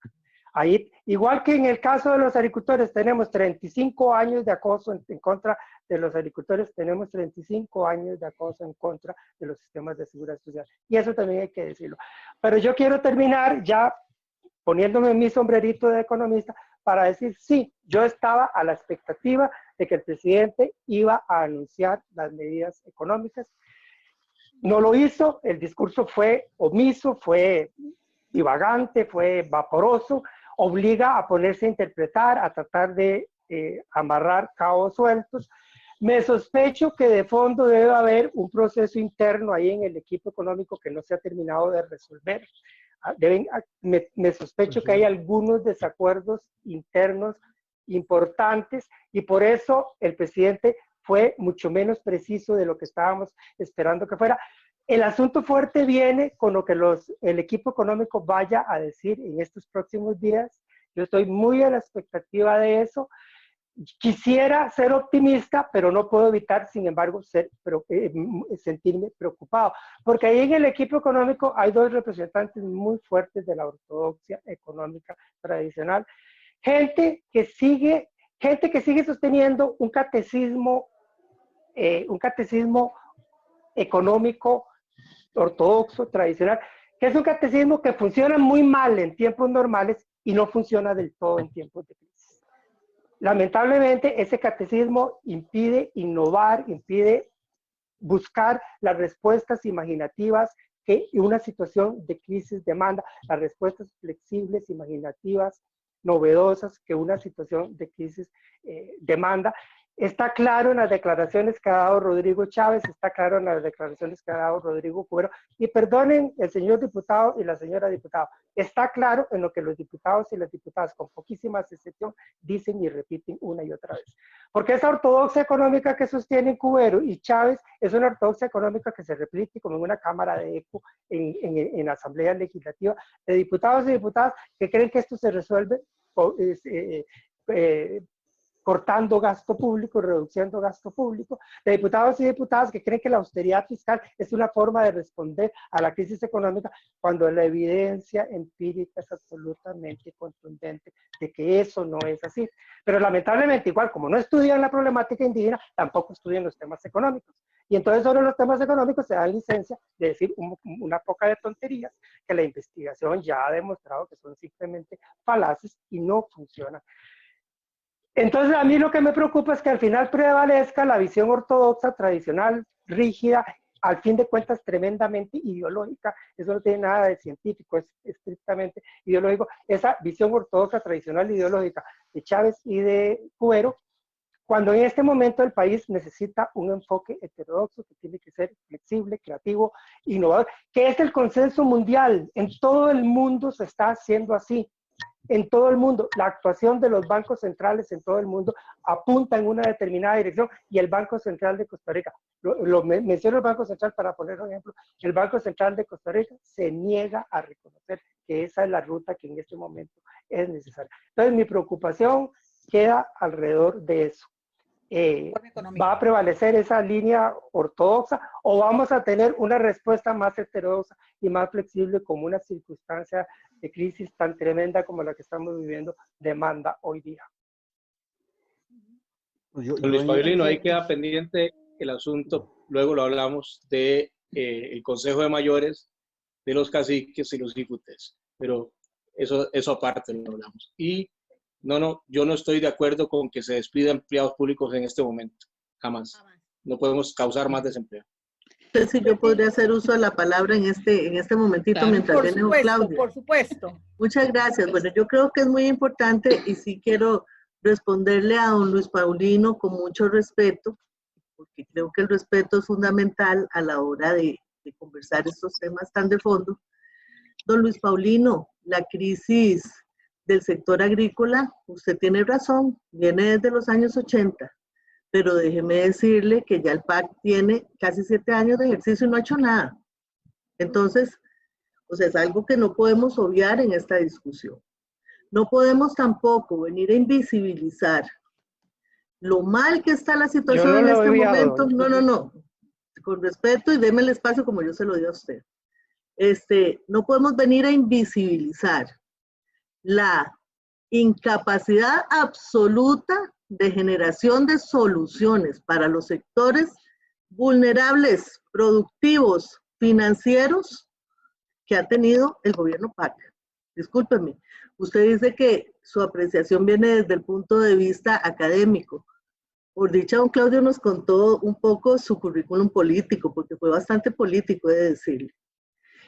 Ahí, igual que en el caso de los agricultores, tenemos 35 años de acoso en contra de los agricultores, tenemos 35 años de acoso en contra de los sistemas de seguridad social. Y eso también hay que decirlo. Pero yo quiero terminar ya poniéndome mi sombrerito de economista para decir, sí, yo estaba a la expectativa de que el presidente iba a anunciar las medidas económicas. No lo hizo, el discurso fue omiso, fue divagante, fue vaporoso, obliga a ponerse a interpretar, a tratar de amarrar cabos sueltos. Me sospecho que de fondo debe haber un proceso interno ahí en el equipo económico que no se ha terminado de resolver. Me sospecho que hay algunos desacuerdos internos importantes y por eso el presidente fue mucho menos preciso de lo que estábamos esperando que fuera. El asunto fuerte viene con lo que el equipo económico vaya a decir en estos próximos días. Yo estoy muy a la expectativa de eso. Quisiera ser optimista, pero no puedo evitar, sin embargo, sentirme preocupado, porque ahí en el equipo económico hay dos representantes muy fuertes de la ortodoxia económica tradicional, gente que sigue sosteniendo un catecismo económico ortodoxo tradicional, que es un catecismo que funciona muy mal en tiempos normales y no funciona del todo en tiempos de crisis. Lamentablemente, ese catecismo impide innovar, impide buscar las respuestas imaginativas que una situación de crisis demanda, las respuestas flexibles, imaginativas, novedosas que una situación de crisis demanda. Está claro en las declaraciones que ha dado Rodrigo Chávez, está claro en las declaraciones que ha dado Rodrigo Cubero, y perdonen el señor diputado y la señora diputada, está claro en lo que los diputados y las diputadas, con poquísimas excepciones, dicen y repiten una y otra vez. Porque esa ortodoxia económica que sostienen Cubero y Chávez es una ortodoxia económica que se repite como en una cámara de eco en la Asamblea Legislativa de diputados y diputadas que creen que esto se resuelve cortando gasto público, reduciendo gasto público, de diputados y diputadas que creen que la austeridad fiscal es una forma de responder a la crisis económica, cuando la evidencia empírica es absolutamente contundente de que eso no es así. Pero lamentablemente, igual como no estudian la problemática indígena, tampoco estudian los temas económicos. Y entonces sobre los temas económicos se dan licencia de decir una poca de tonterías que la investigación ya ha demostrado que son simplemente falaces y no funcionan. Entonces, a mí lo que me preocupa es que al final prevalezca la visión ortodoxa, tradicional, rígida, al fin de cuentas tremendamente ideológica. Eso no tiene nada de científico, es estrictamente ideológico. Esa visión ortodoxa, tradicional, ideológica de Chávez y de Cubero, cuando en este momento el país necesita un enfoque heterodoxo que tiene que ser flexible, creativo, innovador, que es el consenso mundial. En todo el mundo se está haciendo así. En todo el mundo, la actuación de los bancos centrales en todo el mundo apunta en una determinada dirección, y el Banco Central de Costa Rica, menciono el Banco Central para poner un ejemplo, el Banco Central de Costa Rica se niega a reconocer que esa es la ruta que en este momento es necesaria. Entonces mi preocupación queda alrededor de eso. ¿Va a prevalecer esa línea ortodoxa o vamos a tener una respuesta más heterodoxa y más flexible como una circunstancia de crisis tan tremenda como la que estamos viviendo demanda hoy día? Luis Paulino, ahí queda pendiente el asunto, luego lo hablamos de el Consejo de Mayores, de los caciques y los diputes, pero eso aparte lo hablamos. Y no, yo no estoy de acuerdo con que se despida empleados públicos en este momento, jamás. no podemos causar más desempleo. Entonces, si yo podría hacer uso de la palabra en este momentito, Claro, mientras Por viene don supuesto, Claudio. por supuesto. Muchas gracias. Bueno, yo creo que es muy importante y sí quiero responderle a don Luis Paulino con mucho respeto, porque creo que el respeto es fundamental a la hora de conversar estos temas tan de fondo. Don Luis Paulino, la crisis del sector agrícola, usted tiene razón, viene desde los años 80, pero déjeme decirle que ya el PAC tiene casi 7 años de ejercicio y no ha hecho nada. Entonces, o sea, es algo que no podemos obviar en esta discusión. No podemos tampoco venir a invisibilizar lo mal que está la situación Yo no en lo he este obviado. momento. No. Con respeto y déme el espacio como yo se lo di a usted. No podemos venir a invisibilizar la incapacidad absoluta de generación de soluciones para los sectores vulnerables, productivos, financieros que ha tenido el gobierno PAC. Discúlpeme, usted dice que su apreciación viene desde el punto de vista académico. Por dicha, don Claudio nos contó un poco su currículum político, porque fue bastante político, he de decirle.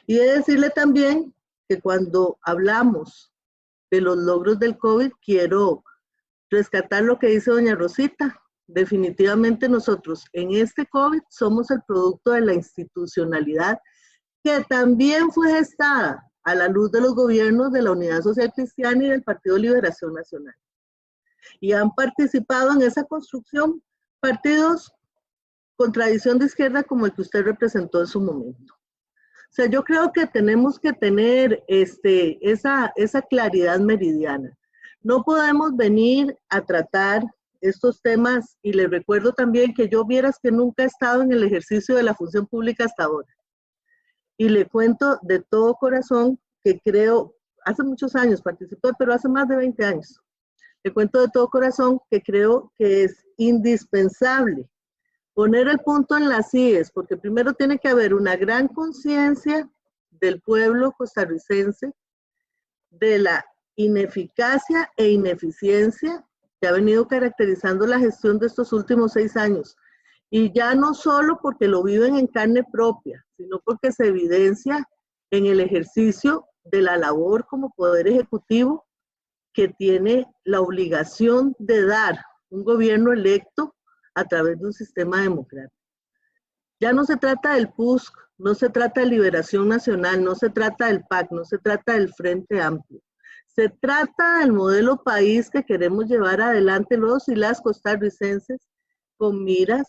Y he de decirle también que cuando hablamos de los logros del COVID, quiero rescatar lo que dice doña Rosita. Definitivamente nosotros en este COVID somos el producto de la institucionalidad que también fue gestada a la luz de los gobiernos de la Unidad Social Cristiana y del Partido Liberación Nacional. Y han participado en esa construcción partidos con tradición de izquierda como el que usted representó en su momento. O sea, yo creo que tenemos que tener esa claridad meridiana. No podemos venir a tratar estos temas, y les recuerdo también que yo vieras que nunca he estado en el ejercicio de la función pública hasta ahora. Y le cuento de todo corazón que creo, hace muchos años participé, pero hace más de 20 años. Le cuento de todo corazón que creo que es indispensable poner el punto en las IES, porque primero tiene que haber una gran conciencia del pueblo costarricense de la ineficacia e ineficiencia que ha venido caracterizando la gestión de estos últimos 6 años. Y ya no solo porque lo viven en carne propia, sino porque se evidencia en el ejercicio de la labor como poder ejecutivo que tiene la obligación de dar un gobierno electo a través de un sistema democrático. Ya no se trata del PUSC, no se trata de Liberación Nacional, no se trata del PAC, no se trata del Frente Amplio. Se trata del modelo país que queremos llevar adelante los y las costarricenses con miras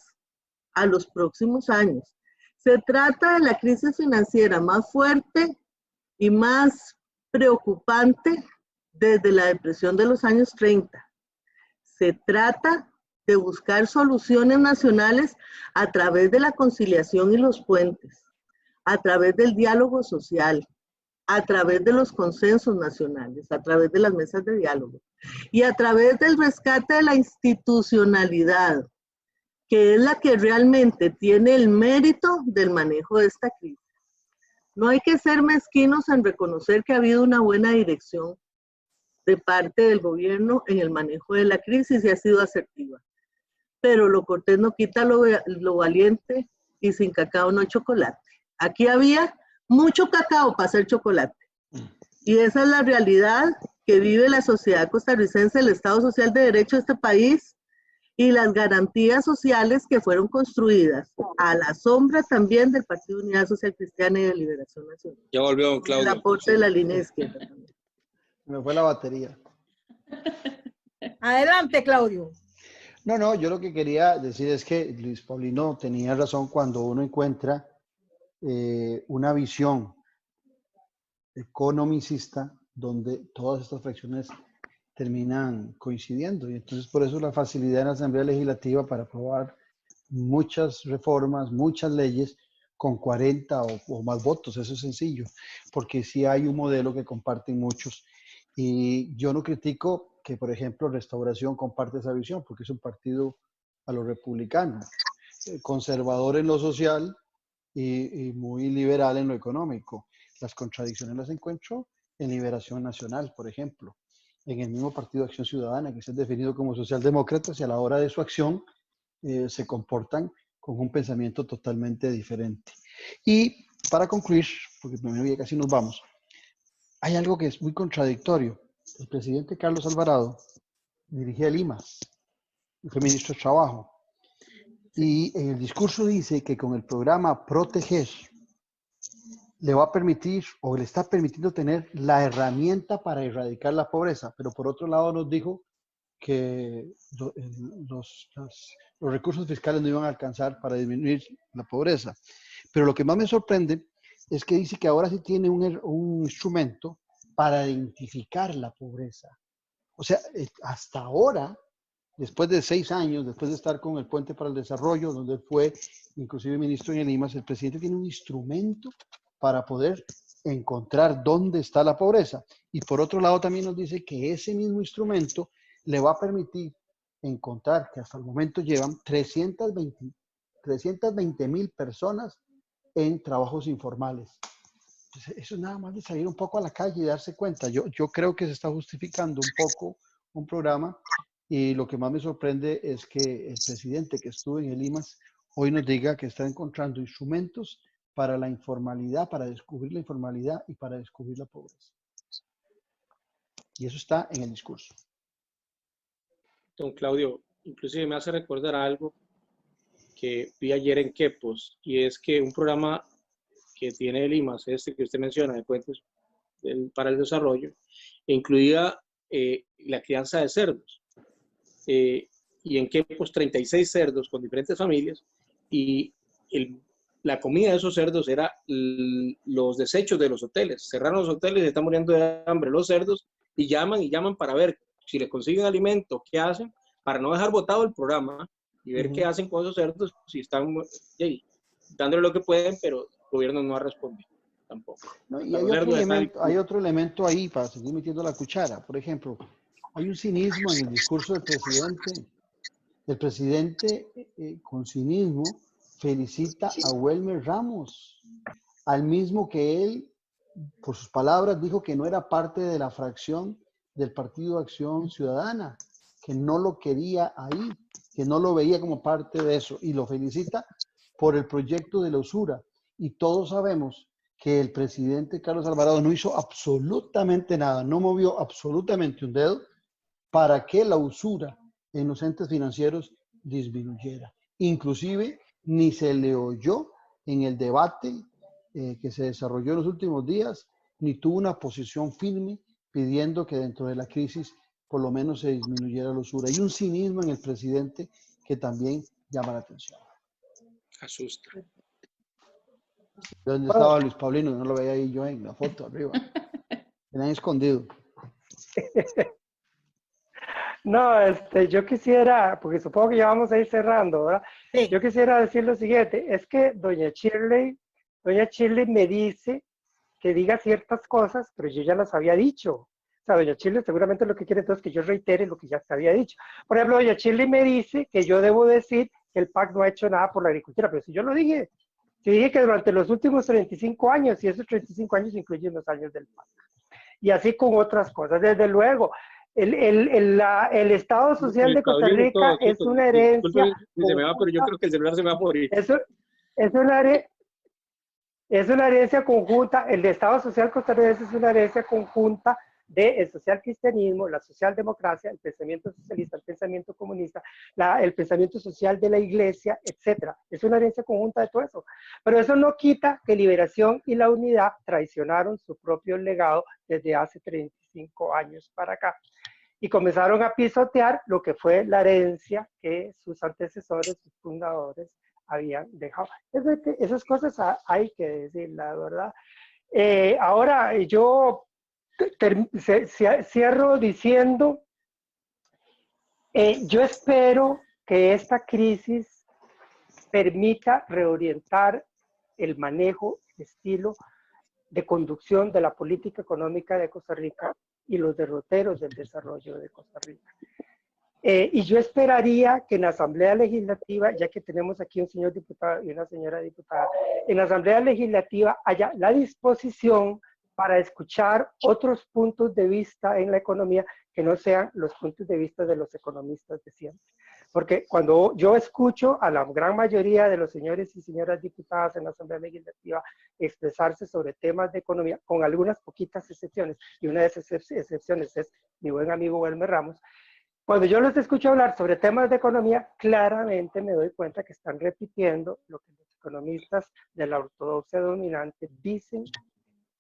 a los próximos años. Se trata de la crisis financiera más fuerte y más preocupante desde la depresión de los años 30. Se trata de buscar soluciones nacionales a través de la conciliación y los puentes, a través del diálogo social, a través de los consensos nacionales, a través de las mesas de diálogo y a través del rescate de la institucionalidad, que es la que realmente tiene el mérito del manejo de esta crisis. No hay que ser mezquinos en reconocer que ha habido una buena dirección de parte del gobierno en el manejo de la crisis y ha sido asertiva. Pero lo cortés no quita lo valiente, y sin cacao no hay chocolate. Aquí había mucho cacao para hacer chocolate. Y esa es la realidad que vive la sociedad costarricense, el Estado Social de Derecho de este país y las garantías sociales que fueron construidas a la sombra también del Partido Unidad Social Cristiana y de Liberación Nacional. Ya volvió don Claudio. El aporte de la línea izquierda también. Me fue la batería. Adelante, Claudio. No, yo lo que quería decir es que Luis Paulino tenía razón cuando uno encuentra una visión economicista donde todas estas fracciones terminan coincidiendo. Y entonces por eso la facilidad en la Asamblea Legislativa para aprobar muchas reformas, muchas leyes con 40 o más votos. Eso es sencillo, porque sí hay un modelo que comparten muchos. Y yo no critico que, por ejemplo, Restauración comparte esa visión, porque es un partido a lo republicano, conservador en lo social y muy liberal en lo económico. Las contradicciones las encuentro en Liberación Nacional, por ejemplo, en el mismo Partido de Acción Ciudadana, que se ha definido como socialdemócratas y a la hora de su acción se comportan con un pensamiento totalmente diferente. Y para concluir, porque ya casi nos vamos, hay algo que es muy contradictorio. El presidente Carlos Alvarado dirigía el IMAS y fue ministro de Trabajo. Y en el discurso dice que con el programa Proteger le va a permitir o le está permitiendo tener la herramienta para erradicar la pobreza, pero por otro lado nos dijo que los recursos fiscales no iban a alcanzar para disminuir la pobreza. Pero lo que más me sorprende es que dice que ahora sí tiene un instrumento para identificar la pobreza. O sea, hasta ahora, después de 6 años, después de estar con el Puente para el Desarrollo, donde fue inclusive ministro en el IMAS, el presidente tiene un instrumento para poder encontrar dónde está la pobreza. Y por otro lado también nos dice que ese mismo instrumento le va a permitir encontrar que hasta el momento llevan 320,000 personas en trabajos informales. Entonces, eso es nada más de salir un poco a la calle y darse cuenta. Yo creo que se está justificando un poco un programa, y lo que más me sorprende es que el presidente que estuvo en el IMAS hoy nos diga que está encontrando instrumentos para la informalidad, para descubrir la informalidad y para descubrir la pobreza. Y eso está en el discurso. Don Claudio, inclusive me hace recordar algo que vi ayer en Quepos, y es que un programa que tiene el IMAS, este que usted menciona, de Puentes para el Desarrollo, incluía la crianza de cerdos. Y en Quepos 36 cerdos con diferentes familias, y la comida de esos cerdos era los desechos de los hoteles. Cerraron los hoteles y están muriendo de hambre los cerdos, y llaman para ver si les consiguen alimento, qué hacen, para no dejar botado el programa y ver qué hacen con esos cerdos, si están dándole lo que pueden, pero el gobierno no ha respondido tampoco. No, y hay otro elemento ahí para seguir metiendo la cuchara. Por ejemplo, hay un cinismo en el discurso del presidente. El presidente, con cinismo, felicita a Welmer Ramos, al mismo que él, por sus palabras, dijo que no era parte de la fracción del Partido Acción Ciudadana, que no lo quería ahí, que no lo veía como parte de eso, y lo felicita por el proyecto de la usura. Y todos sabemos que el presidente Carlos Alvarado no hizo absolutamente nada, no movió absolutamente un dedo para que la usura en los entes financieros disminuyera. Inclusive ni se le oyó en el debate que se desarrolló en los últimos días, ni tuvo una posición firme pidiendo que dentro de la crisis por lo menos se disminuyera la usura. Hay un cinismo en el presidente que también llama la atención. Asusta. ¿Dónde estaba Luis Paulino? No lo veía ahí yo en la foto arriba. Me han escondido. No, yo quisiera, porque supongo que ya vamos a ir cerrando, ¿verdad? Sí. Yo quisiera decir lo siguiente, es que doña Shirley me dice que diga ciertas cosas, pero yo ya las había dicho. O sea, doña Shirley seguramente lo que quiere entonces es que yo reitere lo que ya se había dicho. Por ejemplo, doña Shirley me dice que yo debo decir que el PAC no ha hecho nada por la agricultura, pero si yo lo dije, si dije que durante los últimos 35 años, y esos 35 años incluyen los años del PAC. Y así con otras cosas, desde luego. El Estado Social de Costa Rica es una herencia. Se me va, pero yo creo que el celular se me va a morir. Es una herencia conjunta. El Estado Social costarricense es una herencia conjunta del social cristianismo, la socialdemocracia, el pensamiento socialista, el pensamiento comunista, el pensamiento social de la iglesia, etc. Es una herencia conjunta de todo eso. Pero eso no quita que Liberación y la Unidad traicionaron su propio legado desde hace 35 años para acá. Y comenzaron a pisotear lo que fue la herencia que sus antecesores, sus fundadores, habían dejado. Esas cosas hay que decir, la verdad. Ahora, yo cierro diciendo, yo espero que esta crisis permita reorientar el manejo, el estilo de conducción de la política económica de Costa Rica y los derroteros del desarrollo de Costa Rica. Y yo esperaría que en la Asamblea Legislativa, ya que tenemos aquí un señor diputado y una señora diputada, en la Asamblea Legislativa haya la disposición para escuchar otros puntos de vista en la economía que no sean los puntos de vista de los economistas de siempre. Porque cuando yo escucho a la gran mayoría de los señores y señoras diputadas en la Asamblea Legislativa expresarse sobre temas de economía, con algunas poquitas excepciones, y una de esas excepciones es mi buen amigo Wilmer Ramos, cuando yo los escucho hablar sobre temas de economía, claramente me doy cuenta que están repitiendo lo que los economistas de la ortodoxia dominante dicen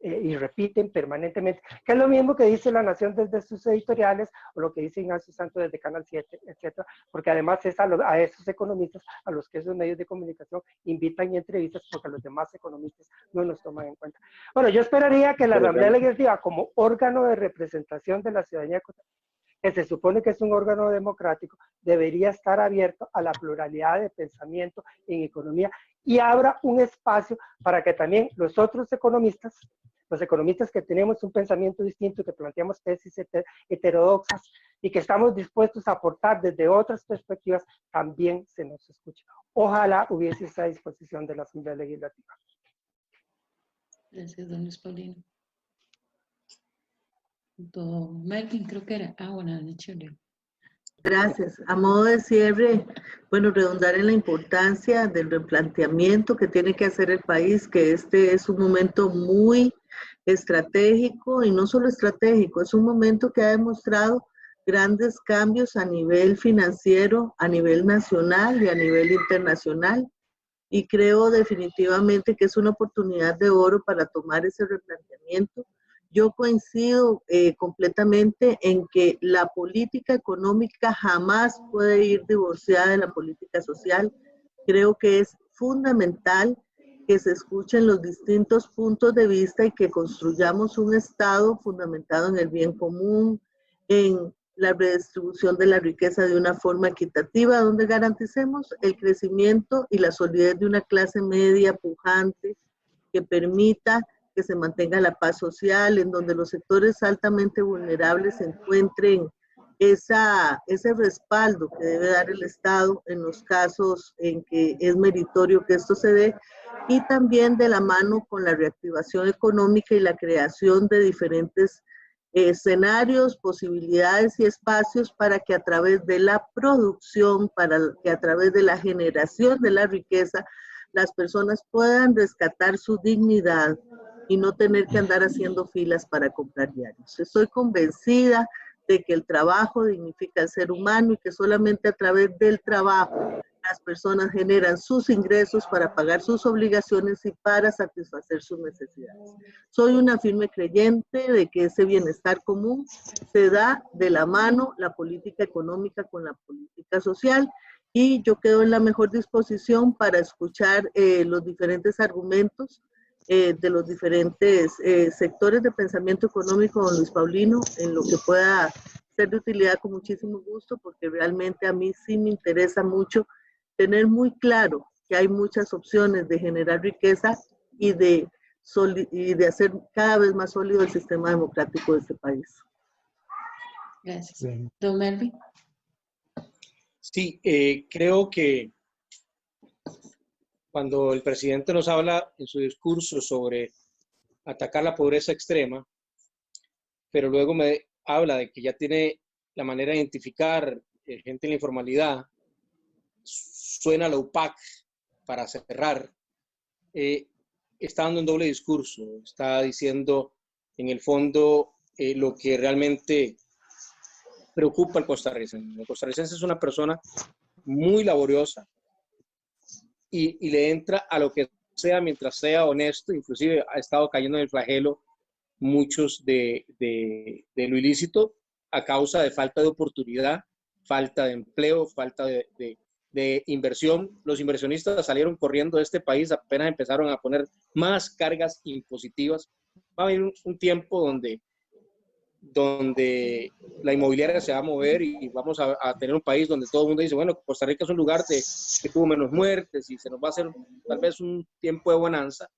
y repiten permanentemente, que es lo mismo que dice La Nación desde sus editoriales, o lo que dice Ignacio Santos desde Canal 7, etcétera, porque además es a esos economistas a los que esos medios de comunicación invitan y entrevistas, porque los demás economistas no nos toman en cuenta. Bueno, yo esperaría que la Asamblea Legislativa, como órgano de representación de la ciudadanía, que se supone que es un órgano democrático, debería estar abierto a la pluralidad de pensamiento en economía y abra un espacio para que también los otros economistas, los economistas que tenemos un pensamiento distinto, que planteamos tesis heterodoxas y que estamos dispuestos a aportar desde otras perspectivas, también se nos escuche. Ojalá hubiese esa disposición de la Asamblea Legislativa. Gracias, don Luis Paulino. Don Melvin, creo que era. Bueno, chévere. Gracias. A modo de cierre, bueno, redundar en la importancia del replanteamiento que tiene que hacer el país, que este es un momento muy estratégico, y no solo estratégico, es un momento que ha demostrado grandes cambios a nivel financiero, a nivel nacional y a nivel internacional, y creo definitivamente que es una oportunidad de oro para tomar ese replanteamiento. Yo coincido completamente en que la política económica jamás puede ir divorciada de la política social. Creo que es fundamental que se escuchen los distintos puntos de vista y que construyamos un Estado fundamentado en el bien común, en la redistribución de la riqueza de una forma equitativa, donde garanticemos el crecimiento y la solidez de una clase media pujante que permita que se mantenga la paz social, en donde los sectores altamente vulnerables encuentren ese respaldo que debe dar el Estado en los casos en que es meritorio que esto se dé, y también de la mano con la reactivación económica y la creación de diferentes escenarios, posibilidades y espacios para que a través de la producción, para que a través de la generación de la riqueza, las personas puedan rescatar su dignidad y no tener que andar haciendo filas para comprar diarios. Estoy convencida de que el trabajo dignifica al ser humano y que solamente a través del trabajo las personas generan sus ingresos para pagar sus obligaciones y para satisfacer sus necesidades. Soy una firme creyente de que ese bienestar común se da de la mano la política económica con la política social, y yo quedo en la mejor disposición para escuchar los diferentes argumentos de los diferentes sectores de pensamiento económico, don Luis Paulino, en lo que pueda ser de utilidad con muchísimo gusto, porque realmente a mí sí me interesa mucho tener muy claro que hay muchas opciones de generar riqueza y de hacer cada vez más sólido el sistema democrático de este país. Gracias. Don Melvin. Sí, creo que cuando el presidente nos habla en su discurso sobre atacar la pobreza extrema, pero luego me habla de que ya tiene la manera de identificar gente en la informalidad, suena la UPAC para cerrar, está dando un doble discurso, está diciendo en el fondo lo que realmente preocupa al costarricense. El costarricense es una persona muy laboriosa y le entra a lo que sea mientras sea honesto, inclusive ha estado cayendo en el flagelo muchos de lo ilícito a causa de falta de oportunidad, falta de empleo, falta de inversión. Los inversionistas salieron corriendo de este país, apenas empezaron a poner más cargas impositivas. Va a haber un tiempo donde la inmobiliaria se va a mover y vamos a tener un país donde todo el mundo dice, bueno, Costa Rica es un lugar que tuvo menos muertes y se nos va a hacer tal vez un tiempo de bonanza,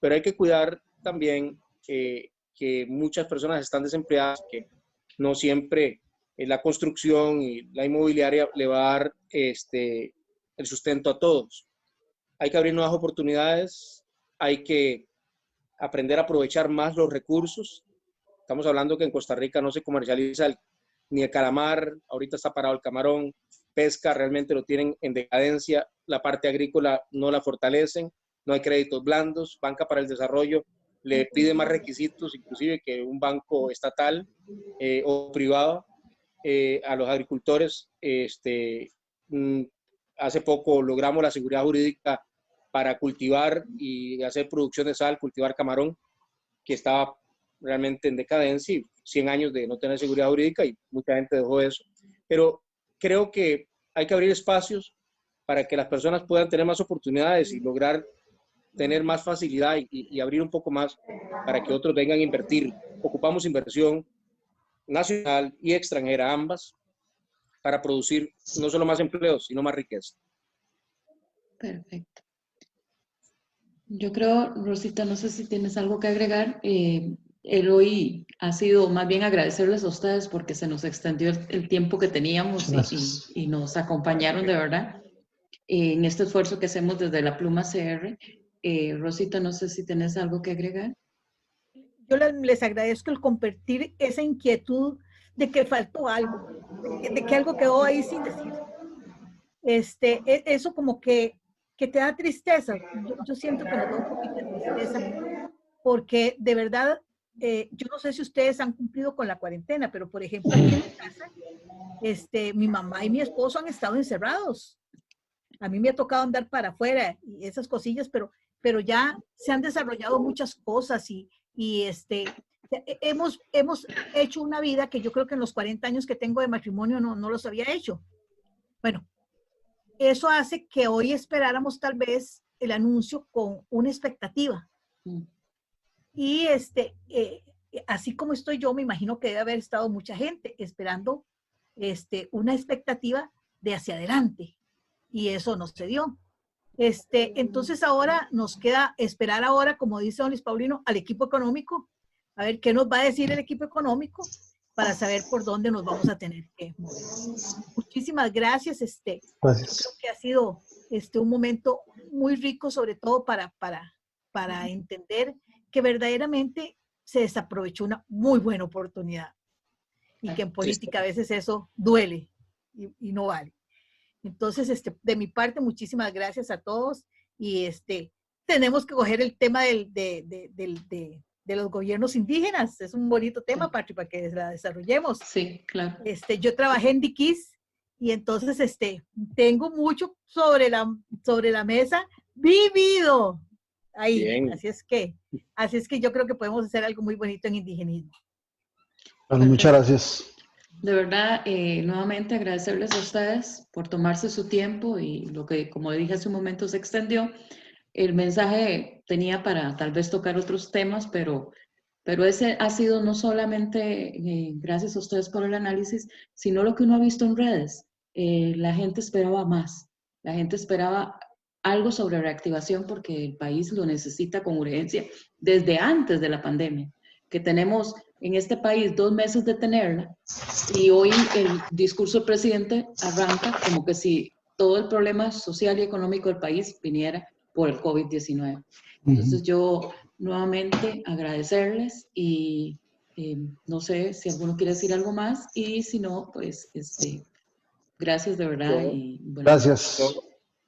pero hay que cuidar también que muchas personas están desempleadas, que no siempre la construcción y la inmobiliaria le va a dar el sustento a todos. Hay que abrir nuevas oportunidades, hay que aprender a aprovechar más los recursos. Estamos hablando que en Costa Rica no se comercializa ni el calamar, ahorita está parado el camarón, pesca realmente lo tienen en decadencia, la parte agrícola no la fortalecen, no hay créditos blandos, Banca para el Desarrollo le pide más requisitos, inclusive que un banco estatal o privado a los agricultores. Hace poco logramos la seguridad jurídica para cultivar y hacer producción de sal, cultivar camarón, que estaba realmente en decadencia y 100 años de no tener seguridad jurídica y mucha gente dejó eso. Pero creo que hay que abrir espacios para que las personas puedan tener más oportunidades y lograr tener más facilidad y abrir un poco más para que otros vengan a invertir. Ocupamos inversión nacional y extranjera, ambas, para producir no solo más empleos, sino más riqueza. Perfecto. Yo creo, Rosita, no sé si tienes algo que agregar. El hoy ha sido más bien agradecerles a ustedes porque se nos extendió el tiempo que teníamos y nos acompañaron de verdad en este esfuerzo que hacemos desde la Pluma CR. Rosita, no sé si tienes algo que agregar. Yo les agradezco el compartir esa inquietud de que faltó algo, de que algo quedó ahí sin decir. Eso como que te da tristeza. Yo siento que nos da un poquito de tristeza porque de verdad, yo no sé si ustedes han cumplido con la cuarentena, pero por ejemplo aquí en mi casa, mi mamá y mi esposo han estado encerrados. A mí me ha tocado andar para afuera y esas cosillas, pero ya se han desarrollado muchas cosas y hemos hecho una vida que yo creo que en los 40 años que tengo de matrimonio no los había hecho. Bueno, eso hace que hoy esperáramos tal vez el anuncio con una expectativa. Y así como estoy yo, me imagino que debe haber estado mucha gente esperando una expectativa de hacia adelante. Y eso no se dio. Entonces ahora nos queda esperar ahora, como dice don Luis Paulino, al equipo económico, a ver qué nos va a decir el equipo económico para saber por dónde nos vamos a tener que mover. Muchísimas gracias. Gracias. Creo que ha sido un momento muy rico, sobre todo para entender que verdaderamente se desaprovechó una muy buena oportunidad y que en política a veces eso duele y no vale. Entonces, de mi parte, muchísimas gracias a todos y tenemos que coger el tema de los gobiernos indígenas. Es un bonito tema, Patri, para que la desarrollemos. Sí, claro. Yo trabajé en Diquís y entonces tengo mucho sobre la mesa vivido ahí. Bien. Así es que yo creo que podemos hacer algo muy bonito en indigenismo. Bueno, muchas gracias. De verdad, nuevamente agradecerles a ustedes por tomarse su tiempo y lo que, como dije hace un momento, se extendió. El mensaje tenía para tal vez tocar otros temas, pero ese ha sido no solamente gracias a ustedes por el análisis, sino lo que uno ha visto en redes. La gente esperaba más, la gente esperaba algo sobre reactivación porque el país lo necesita con urgencia desde antes de la pandemia, que tenemos en este país 2 meses de tenerla y hoy el discurso del presidente arranca como que si todo el problema social y económico del país viniera por el COVID-19. Entonces yo nuevamente agradecerles y no sé si alguno quiere decir algo más y si no, pues gracias de verdad. Y, bueno, gracias.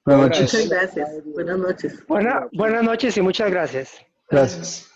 Buenas noches. Muchas gracias. Buenas noches. Buenas noches y muchas gracias. Gracias.